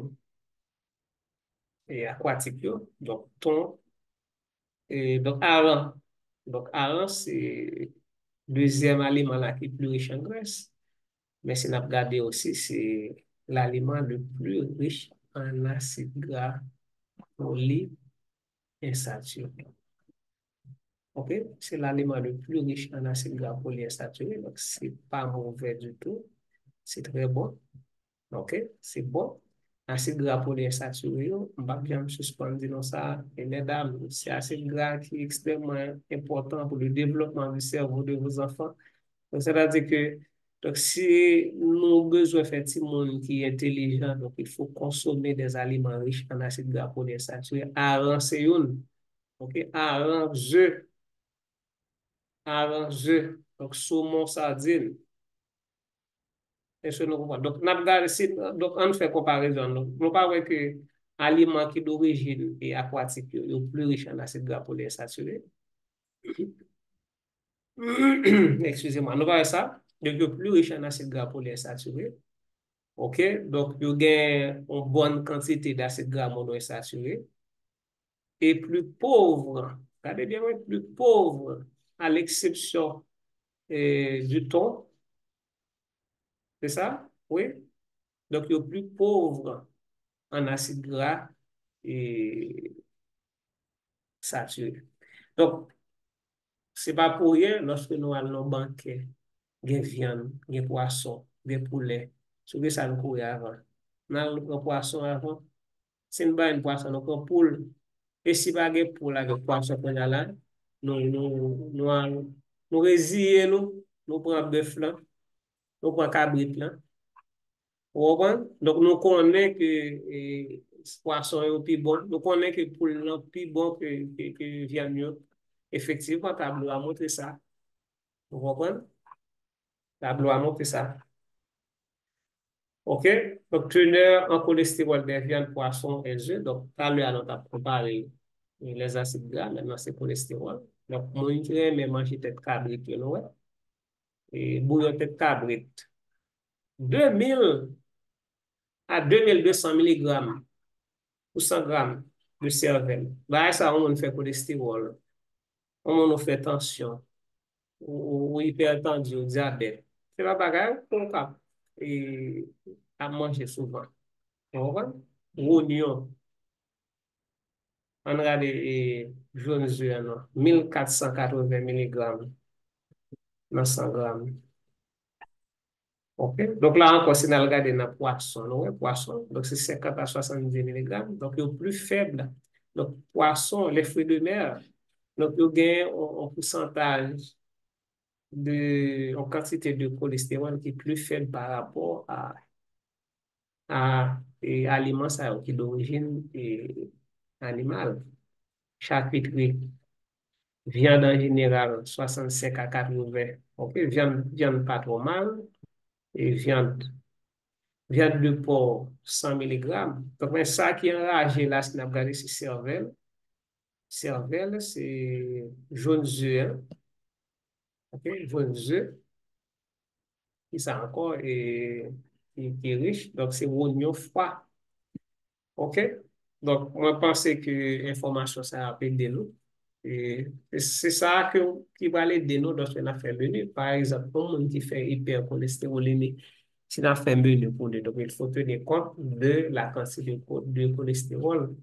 aquatique. Donc, thon, donc, hareng. Donc, hareng, c'est le deuxième aliment là, qui est plus riche en graisse. Mais si on a regardé aussi, c'est l'aliment le plus riche en acides gras polyinsaturés. OK? C'est l'aliment le plus riche en acides gras polyinsaturés. Donc, c'est pas mauvais du tout. C'est très bon. OK? C'est bon. Acide gras polyinsaturé, on va bien suspendre dans ça. Et mesdames, c'est acide gras qui est extrêmement important pour le développement du cerveau de vos enfants. Donc, c'est-à-dire que donc, si nous avons besoin de faire un monde qui est intelligent, donc il faut consommer des aliments riches en acide gras polyinsaturé. Hareng, c'est une. OK? Hareng, œufs. Donc, saumon, sardine. Est-ce que nous comprenons? Donc, donc, on fait comparaison. Donc, nous pas vrai que aliments qui d'origine et aquatique sont plus riches en acides gras polyinsaturés. Excusez-moi, nous voyons ça. Donc, ils sont plus riches en acides gras polyinsaturés. OK? Donc, ils ont une bonne quantité d'acides gras monoinsaturés et plus pauvres. Regardez bien, oui, plus pauvres, à l'exception du thon. C'est ça? Oui. Donc, ils sont plus pauvres en acides gras et saturés. Donc, c'est pas pour rien lorsque nous allons au banquet, il y a viande, il y a poisson, il y a poulet. C'est que ça nous courait avant. Nous allons poisson avant. Si nous avons un poisson, nous avons poule. Et si pas de poule avec poisson qu'on a là, nous résilions, nous prenons bœuf là, nous prenons cabrit là. Vous comprenez? Donc, nous connaissons que poisson est plus bon. Nous connaissons que poule est plus bon que viande mieux. Effectivement, le tableau a montré ça. Vous comprenez? Le tableau a montré ça. OK? Donc, teneur en cholestérol des viandes, poissons et œufs. Donc, tout à l'heure, on a comparé les acides gras, maintenant c'est cholestérol. Donc, moi, je vais manger tête cabrit, et bouillon tête cabrit. 2000 à 2200 mg pour 100 grammes de cervelle. Bah, ça, on fait cholestérol, on fait tension, ou hypertension, ou diabète. C'est pas pareil pour cap et à manger souvent. Vous comprenez? Oignon, on a des jaunes œufs, non? 1480 mg dans 100 grammes. OK? Donc là encore, si on regarde dans le poisson, non, ouais, poisson, donc c'est 50 à 70 mg, donc il est plus faible. Donc, poisson, les fruits de mer, donc il y a un pourcentage en quantité de cholestérol qui est plus faible par rapport à aliments qui sont d'origine animale. Charcuterie, viande en général, 65 à 80. OK? Viande pas trop mal. Et viande de porc, 100 mg. Donc, mais ça qui est enragé là, c'est regardé c'est cervelle. Cervelle, c'est jaune œuf, hein. OK? Jaune œuf, qui ça encore qui est riche. Donc, c'est oignon froid. OK? Donc, moi, je pense que l'information, ça a de nous. Et c'est ça qui va l'aider nous dans une affaire menu. Par exemple, pour monde qui fait hypercholestérolémie, si on a fait un menu pour lui, donc il faut tenir compte de la quantité de cholestérol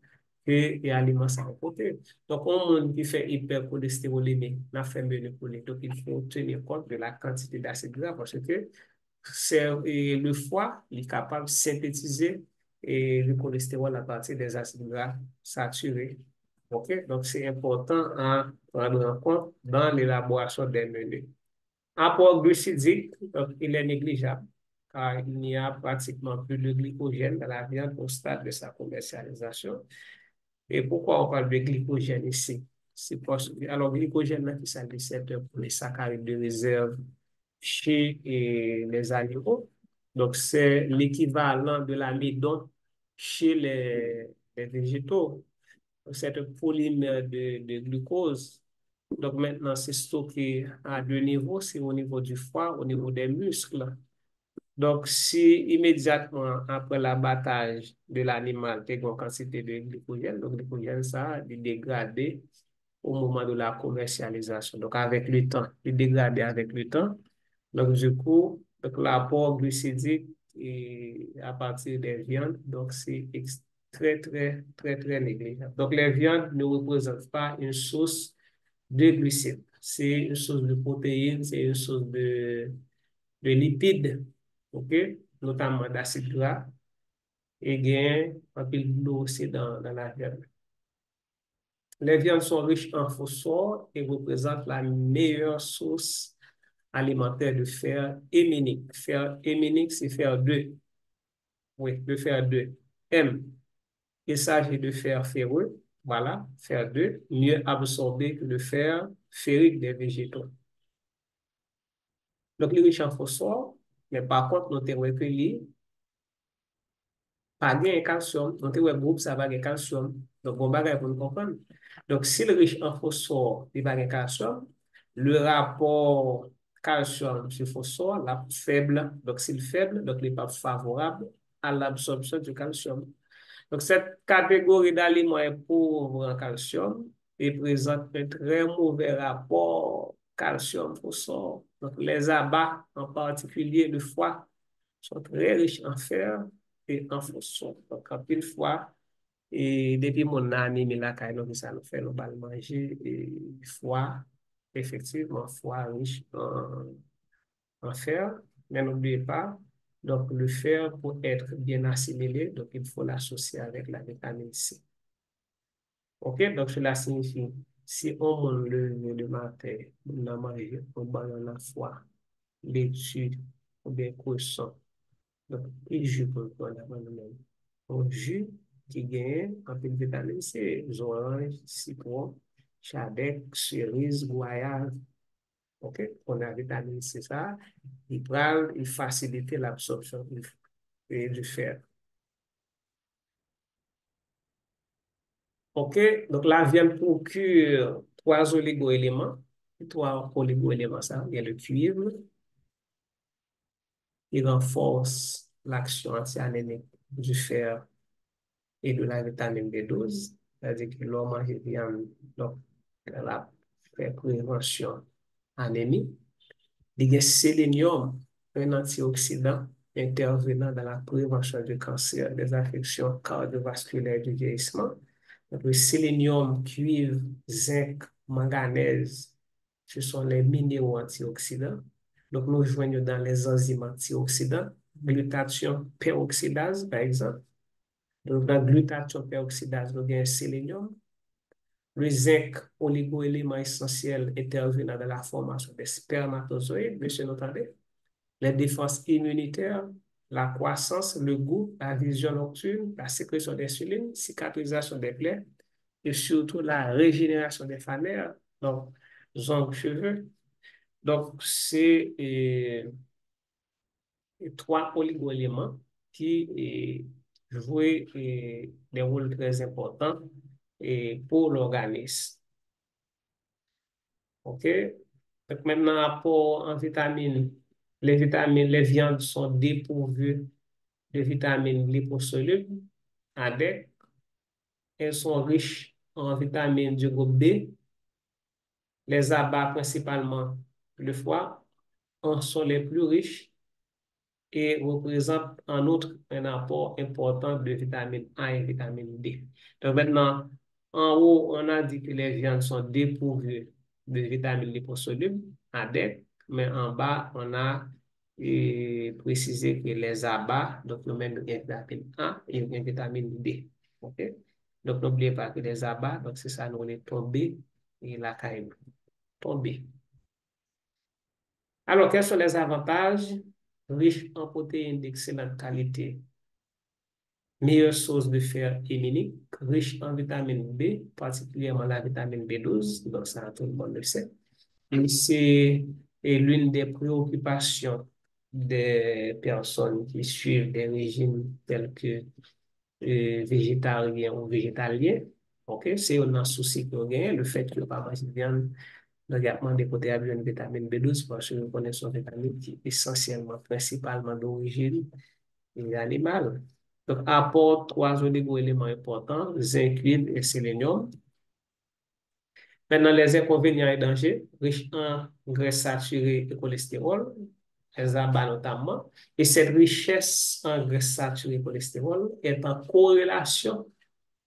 que l'aliment ça apporte. Donc, pour monde qui fait hypercholestérolémie, on a fait un menu pour lui, donc il faut tenir compte de la quantité d'acide gras parce que le foie il est capable de synthétiser le cholestérol à partir des acides gras saturés. OK? Donc, c'est important à prendre en compte dans l'élaboration des menus. Apport glucidique, donc, il est négligeable car il n'y a pratiquement plus de glycogène dans la viande au stade de sa commercialisation. Et pourquoi on parle de glycogène ici? C'est parce que, alors, glycogène, là, c'est pour les saccharides de réserve chez les animaux. Donc, c'est l'équivalent de l'amidon chez les végétaux. C'est un polymère de glucose. Donc, maintenant, c'est stocké à deux niveaux. C'est au niveau du foie, au niveau des muscles. Donc, si immédiatement après l'abattage de l'animal, tu as une quantité de glycogène, donc le glycogène, ça, il est dégradé au moment de la commercialisation. Donc, avec le temps, il est dégradé avec le temps. Donc, du coup, donc, l'apport glucidique à partir des viandes, donc c'est très, très, très, très négligeable. Donc, les viandes ne représentent pas une source de glucides. C'est une source de protéines, c'est une source de lipides, OK? Notamment d'acide gras et gain un peu d'eau aussi dans la viande. Les viandes sont riches en phosphore et représentent la meilleure source alimentaire de fer héminique. Fer héminique, c'est fer 2. Oui, de fer 2. M, il s'agit de fer ferreux. Voilà, fer 2, mieux absorbé que le fer ferrique des végétaux. Donc, il est riche en phosphore Mais par contre, nous avons recueilli pas de calcium. Nous avons groupe ça va de calcium. Donc, on va pour nous comprendre. Donc, s'il est riche en phosphore, il va de calcium. Le rapport calcium sur phosphore, là, faible. Donc, s'il est faible, donc il n'est pas favorable à l'absorption du calcium. Donc, cette catégorie d'aliments est pauvre en calcium et présente un très mauvais rapport calcium-phosphore. Donc, les abats, en particulier le foie, sont très riches en fer et en phosphore. Donc, en pile fois, et depuis mon anémie, là, quand ça nous fait, nous allons manger et foie, effectivement, foie riche en fer, mais n'oubliez pas, donc le fer, pour être bien assimilé, donc il faut l'associer avec la vitamine C. OK? Donc cela signifie, si on mange le matin, on a mangé un banane à foie, laitue ou bien croissant, donc il jus pour le corps, un jus qui gagne un peu de vitamine C, orange, citron, chadec, cerise, goyave. OK? On a vitamine C, ça. Il facilite l'absorption du fer. OK? Donc, la viande procure trois oligo-éléments. Trois oligo-éléments, ça. Il y a le cuivre, il renforce l'action anti-anémique du fer et de la vitamine B12. C'est-à-dire que l'homme mange viande, donc, elle a fait prévention anémie. Il y a sélénium, un antioxydant intervenant dans la prévention du cancer, des affections cardiovasculaires du vieillissement. Donc, le sélénium, cuivre, zinc, manganèse, ce sont les minéraux antioxydants. Donc, nous joignons dans les enzymes antioxydants, glutathion peroxydase, par exemple. Donc, dans glutathion peroxydase, nous avons sélénium. Le zinc, oligo-élément essentiel intervenant dans la formation des spermatozoïdes, monsieur n'entendez? Les défenses immunitaires, la croissance, le goût, la vision nocturne, la sécrétion d'insuline, cicatrisation des plaies et surtout la régénération des fanères, donc ongles, cheveux. Donc, c'est trois oligo-éléments qui jouent des rôles très importants pour l'organisme. OK? Donc maintenant, apport en vitamines, les viandes sont dépourvues de vitamines liposolubles, ADEC. Elles sont riches en vitamines du groupe B. Les abats, principalement le foie, en sont les plus riches et représente en outre un apport important de vitamine A et vitamine D. Donc maintenant, en haut, on a dit que les viandes sont dépourvues de vitamines liposolubles, ADEC, mais en bas, on a précisé que les abats, donc nous même une vitamine A et une vitamine D. OK? Donc n'oubliez pas que les abats, donc c'est ça, nous les tombés et la caille tombée. Alors, quels sont les avantages? Riche en protéines d'excellente qualité, meilleure source de fer héminique, riche en vitamine B, particulièrement la vitamine B12, donc ça tout le monde le sait. Et c'est l'une des préoccupations des personnes qui suivent des régimes tels que végétariens ou végétaliens. OK? C'est un souci qu'on gagne, le fait que pas manger de viande. Donc, il y a demandé côté une vitamine B12 parce que nous connaissons une vitamine qui est essentiellement, principalement d'origine animale. Donc, apporte trois oligo-éléments importants, zinc, cuivre et sélénium. Maintenant, les inconvénients et dangers, riches en graisses saturées et cholestérol, les abats notamment. Et cette richesse en graisses saturées et cholestérol est en corrélation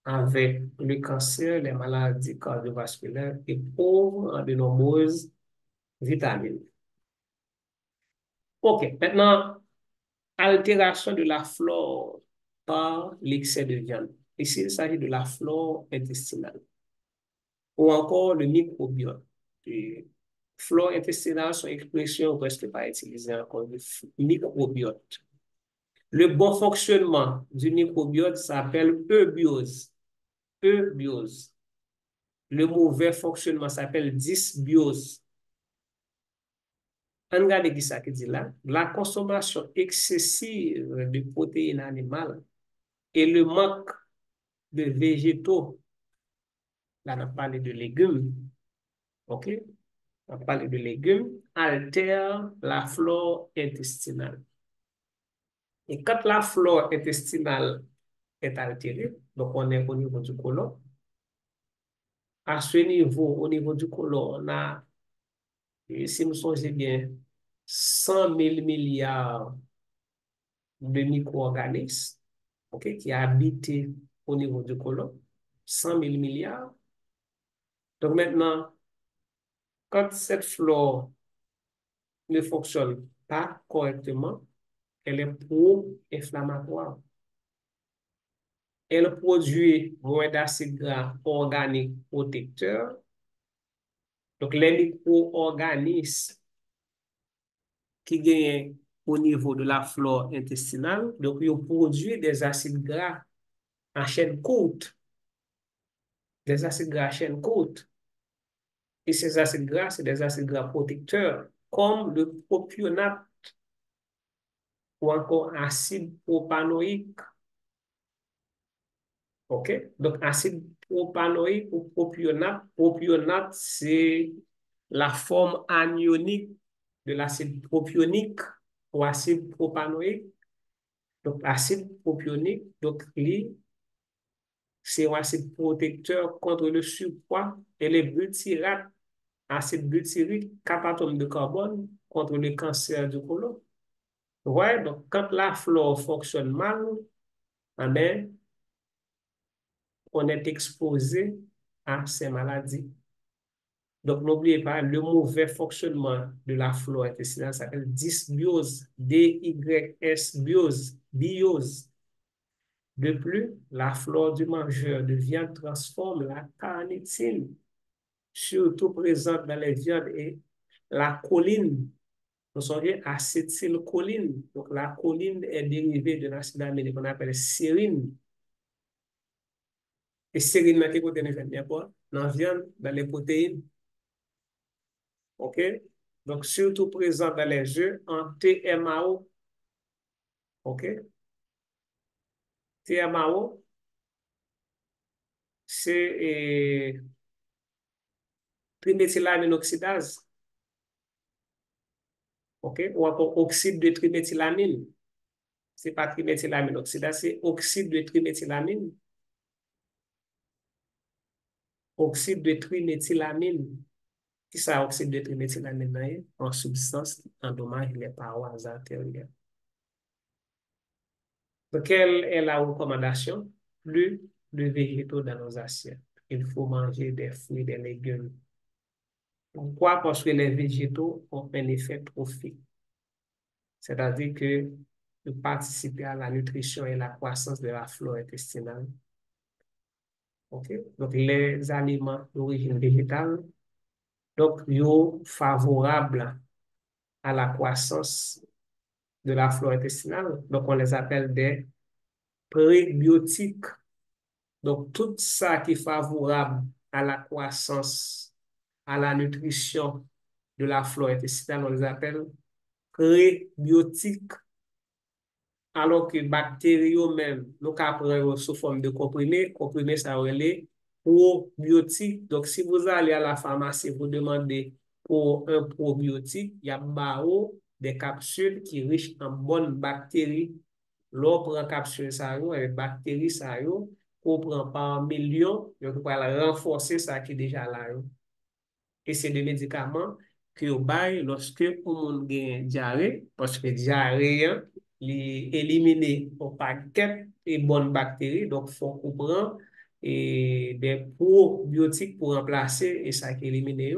avec le cancer, les maladies cardiovasculaires et pauvre en de nombreuses vitamines. OK, maintenant, altération de la flore par l'excès de viande. Ici, il s'agit de la flore intestinale ou encore le microbiote. Et flore intestinale, son expression presque pas utilisée encore, le microbiote. Le bon fonctionnement du microbiote s'appelle eubiose. Eubiose. Le mauvais fonctionnement s'appelle dysbiose. On regarde qui ça qui dit là. La consommation excessive de protéines animales et le manque de végétaux, là, on a parlé de légumes, OK? On a parlé de légumes, altère la flore intestinale. Et quand la flore intestinale est altérée, donc on est au niveau du côlon, à ce niveau, au niveau du côlon, on a, si nous songez bien, 100 000 milliards de micro-organismes, OK, qui habitent au niveau du côlon, 100 000 milliards. Donc maintenant, quand cette flore ne fonctionne pas correctement, elle est pro-inflammatoire. Elle produit moins d'acides gras organiques protecteurs. Donc, les micro-organismes qui gagnent au niveau de la flore intestinale, donc, ils produisent des acides gras en chaîne courte, des acides gras à chaîne courte. Et ces acides gras, c'est des acides gras protecteurs, comme le propionate ou encore acide propanoïque. OK? Donc, acide propanoïque ou propionate. Propionate, c'est la forme anionique de l'acide propionique ou acide propanoïque. Donc, acide propionique, donc, c'est un acide protecteur contre le surpoids et les butyrates, acide butyrique, 4 atomes de carbone contre le cancer du côlon. Ouais, donc, quand la flore fonctionne mal, eh bien, on est exposé à ces maladies. Donc, n'oubliez pas, le mauvais fonctionnement de la flore intestinale s'appelle dysbiose, D-Y-S, biose, biose. De plus, la flore du mangeur de viande transforme la carnitine, surtout présente dans les viandes, et la choline. Nous sommes acétylcholine. Donc, la choline est dérivée de l'acide aminé qu'on appelle sérine. Et sérine, là, qui contient quoi? Dans la viande, dans les protéines. OK? Donc, surtout présent dans les œufs en TMAO. OK? TMAO, c'est triméthylamine-oxydase. OK? Ou encore oxyde de triméthylamine. C'est pas triméthylamine-oxydase, c'est oxyde de triméthylamine. Oxyde de triméthylamine. Qui ça, oxyde de triméthylamine? En substance qui endommage les parois artérielles. Donc, quelle est la recommandation? Plus de végétaux dans nos assiettes. Il faut manger des fruits, des légumes. Pourquoi? Parce que les végétaux ont un effet trophique. C'est-à-dire que de participer à la nutrition et la croissance de la flore intestinale. OK? Donc, les aliments d'origine végétale, donc, sont favorables à la croissance de la flore intestinale. Donc, on les appelle des prébiotiques. Donc, tout ça qui est favorable à la croissance, à la nutrition de la flore intestinale, on les appelle prébiotiques. Alors que bactéries même, nous apprenons sous forme de comprimés, comprimés ça relève probiotiques. Donc, si vous allez à la pharmacie, vous demandez pour un probiotique, il y a des capsules qui sont riches en bonnes bactéries. L'on prend capsule ça, avec bactéries ça, on prend par millions, donc on va renforcer ça qui est déjà là. Et c'est des médicaments que vous bail lorsque on a une diarrhée, parce que diarrhée, les éliminer au paquet et bonnes bactéries, donc il faut qu'on prend et des probiotiques pour remplacer et ça qui éliminer.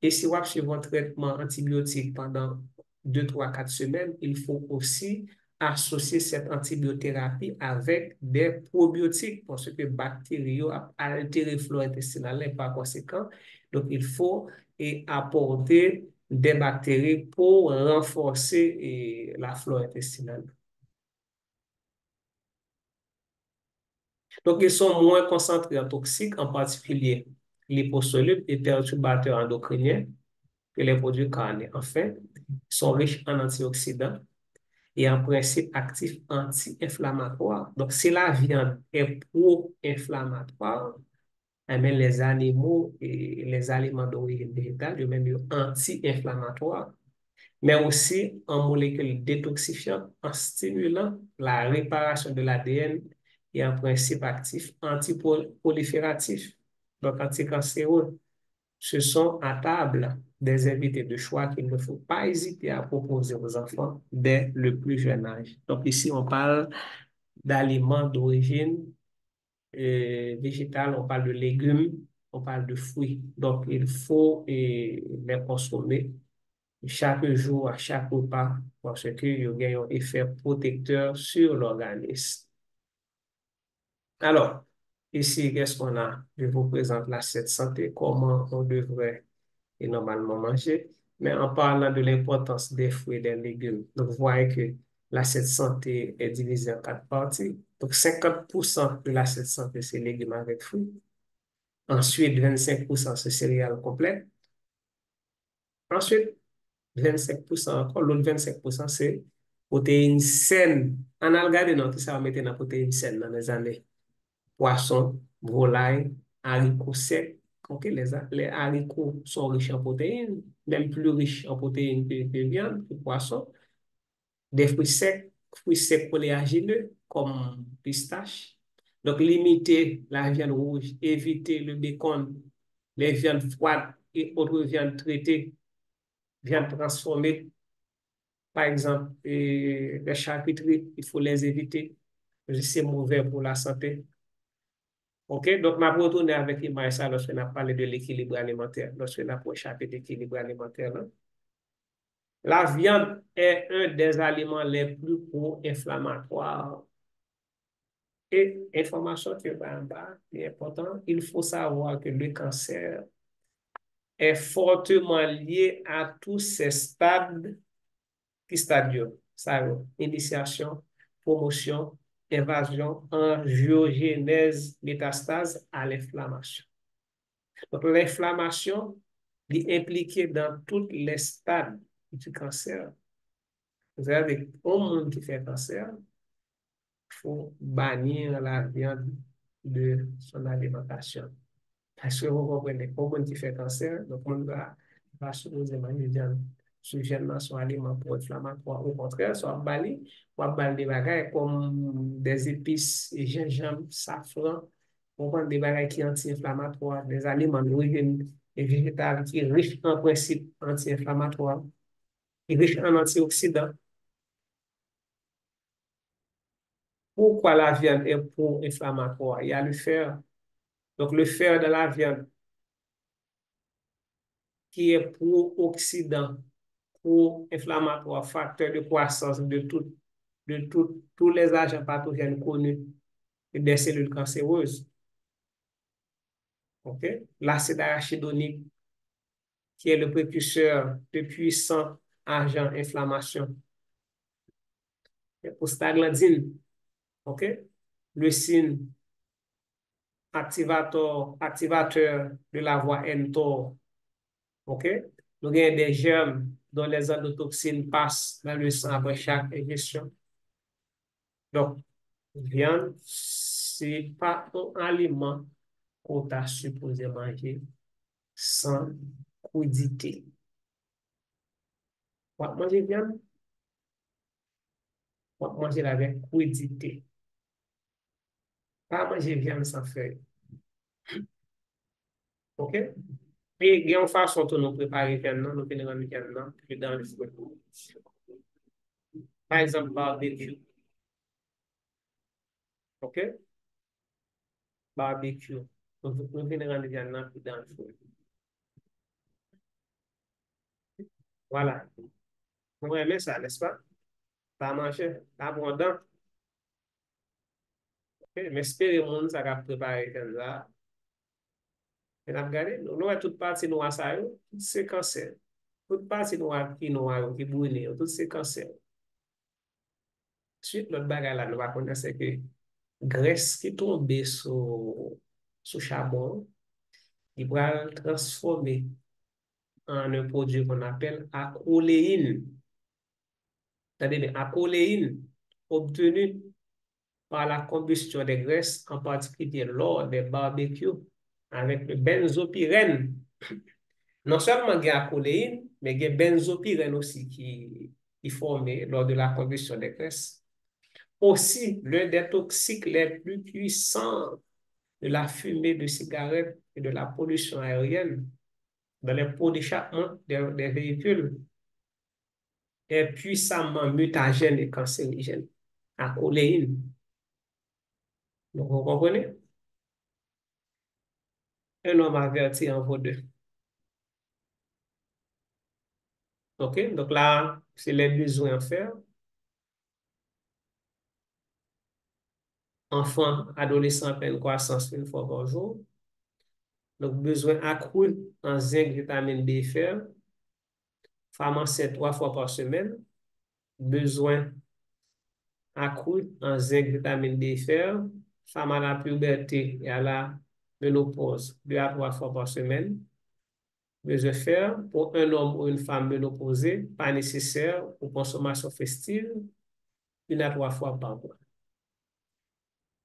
Et si vous avez suivi un traitement antibiotique pendant 2, 3, 4 semaines, il faut aussi associer cette antibiothérapie avec des probiotiques parce que les bactéries ont altéré le flore intestinal et par conséquent, donc il faut apporter des bactéries pour renforcer la flore intestinale. Donc, ils sont moins concentrés en toxiques, en particulier liposolubles et perturbateurs endocriniens. que les produits carnés. Enfin, ils sont riches en antioxydants et en principe actifs anti-inflammatoires. Donc, si la viande est pro-inflammatoire, eh bien, les animaux et les aliments d'origine végétale, eux-mêmes, anti-inflammatoires, mais aussi en molécules détoxifiantes, en stimulant la réparation de l'ADN et en principe actif antiprolifératif, donc anticancéreux. Ce sont à table des invités de choix qu'il ne faut pas hésiter à proposer aux enfants dès le plus jeune âge. Donc ici, on parle d'aliments d'origine végétale, on parle de légumes, on parle de fruits. Donc il faut les consommer chaque jour, à chaque repas, parce qu'il y a un effet protecteur sur l'organisme. Alors, ici, qu'est-ce qu'on a? Je vous présente l'assiette santé, comment on devrait normalement manger, mais en parlant de l'importance des fruits et des légumes. Donc, vous voyez que l'assiette santé est divisée en quatre parties. Donc, 50% de l'assiette santé, c'est légumes avec fruits. Ensuite, 25%, c'est céréales complètes. Ensuite, 25% encore, l'autre 25%, c'est protéines saines. On a regardé, non, qui ça va mettre dans protéines saines dans les années. Poisson, volaille, haricots secs. Ok, les haricots sont riches en protéines, même plus riches en protéines que viande, que poisson. Des fruits secs oléagineux, comme pistache. Donc, limiter la viande rouge, éviter le bacon, les viandes froides et autres viandes traitées, viandes transformées. Par exemple, les charcuteries, il faut les éviter. C'est mauvais pour la santé. OK? Donc, je vais retourner avec ça lorsqu'on a parlé de l'équilibre alimentaire, lorsqu'on a pour chapitre d'équilibre alimentaire. Là. La viande est un des aliments les plus pro-inflammatoires. Et information qui est en bas, est important, il faut savoir que le cancer est fortement lié à tous ces stades qui stadio, ça veut, initiation, promotion, invasion, angiogénèse, métastase à l'inflammation. Donc, l'inflammation est impliquée dans tous les stades du cancer. Vous avez un monde qui fait cancer, il faut bannir la viande de son alimentation. Parce que vous comprenez, pour monde qui fait cancer, donc on va supposer manger viande sujètement son aliment pour inflammatoire. Au contraire, soit bali, ou bali des bagages comme des épices, gingembre, safran, on prend des bagages qui sont anti-inflammatoires, des aliments d'origine végétale qui sont riches en principe anti-inflammatoires, qui sont riches en antioxydants. Pourquoi la viande est pro-inflammatoire? Il y a le fer. Donc, le fer de la viande qui est pro-oxydant, pro-inflammatoire, facteur de croissance tous les agents pathogènes connus et des cellules cancéreuses. Okay? L'acide arachidonique, qui est le précurseur de puissants agents inflammation. Prostaglandine, okay? Leucine, activateur de la voie mTOR. OK? Nous avons des germes dont les endotoxines passent dans le sang après chaque ingestion. Donc, viande, ce n'est pas un aliment qu'on t'a supposé manger sans crudité. On va manger viande, on va manger avec crudité. Pas manger viande sans feuille. OK? Et il y a une façon de nous préparer viande, nous préparons viande dans le feu. Par exemple, barbecue. OK? Barbecue. Nous préparons viande dans le feu. Voilà. Vous aimez ça, n'est-ce pas? Pas manger, abondant. Okay? Mais espérons que ça va préparer comme ça. Et nous regardons, nous avons toute partie noire, ça, c'est cancer. Toute partie noire qui brûle, tout c'est cancer. Suite, l'autre bagage là, nous va connaître que graisse qui tombe sur charbon, il va transformer en un produit qu'on appelle acroléine. C'est-à-dire acroléine obtenue par la combustion des graisses, en particulier lors des barbecues, avec le benzopyrène. Non seulement il y a la choléine, mais il y a benzopyrène aussi qui est formé lors de la combustion des graisses. Aussi, l'un des toxiques les plus puissants de la fumée de cigarettes et de la pollution aérienne dans les pots d'échappement des véhicules est puissamment mutagène et cancérigène. La choléine. Donc, vous comprenez? Un homme averti en vaut deux. OK? Donc là, c'est les besoins à faire. Enfants, adolescents en pleine croissance une fois par jour. Donc, besoin accru en zinc, vitamine B et fer. Femme enceinte 3 fois par semaine. Besoin accru en zinc, vitamine D et fer. Femme à la puberté et à la ménopause 2 à 3 fois par semaine. Besoin fer pour un homme ou une femme ménopausée, pas nécessaire pour consommation festive, 1 à 3 fois par mois.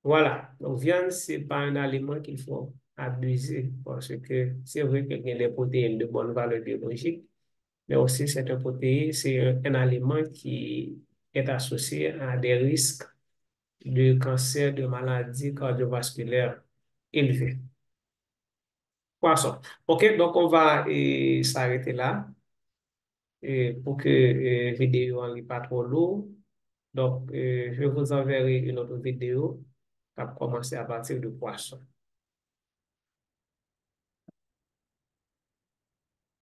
Voilà. Donc, viande, c'est pas un aliment qu'il faut abuser parce que c'est vrai qu'il y a des protéines de bonne valeur biologique, mais aussi c'est un aliment qui est associé à des risques de cancer, de maladies cardiovasculaires élevés. Poisson. OK, donc on va s'arrêter là pour que la vidéo n'est pas trop lourde. Donc, je vous enverrai une autre vidéo qui va commencer à partir de poisson.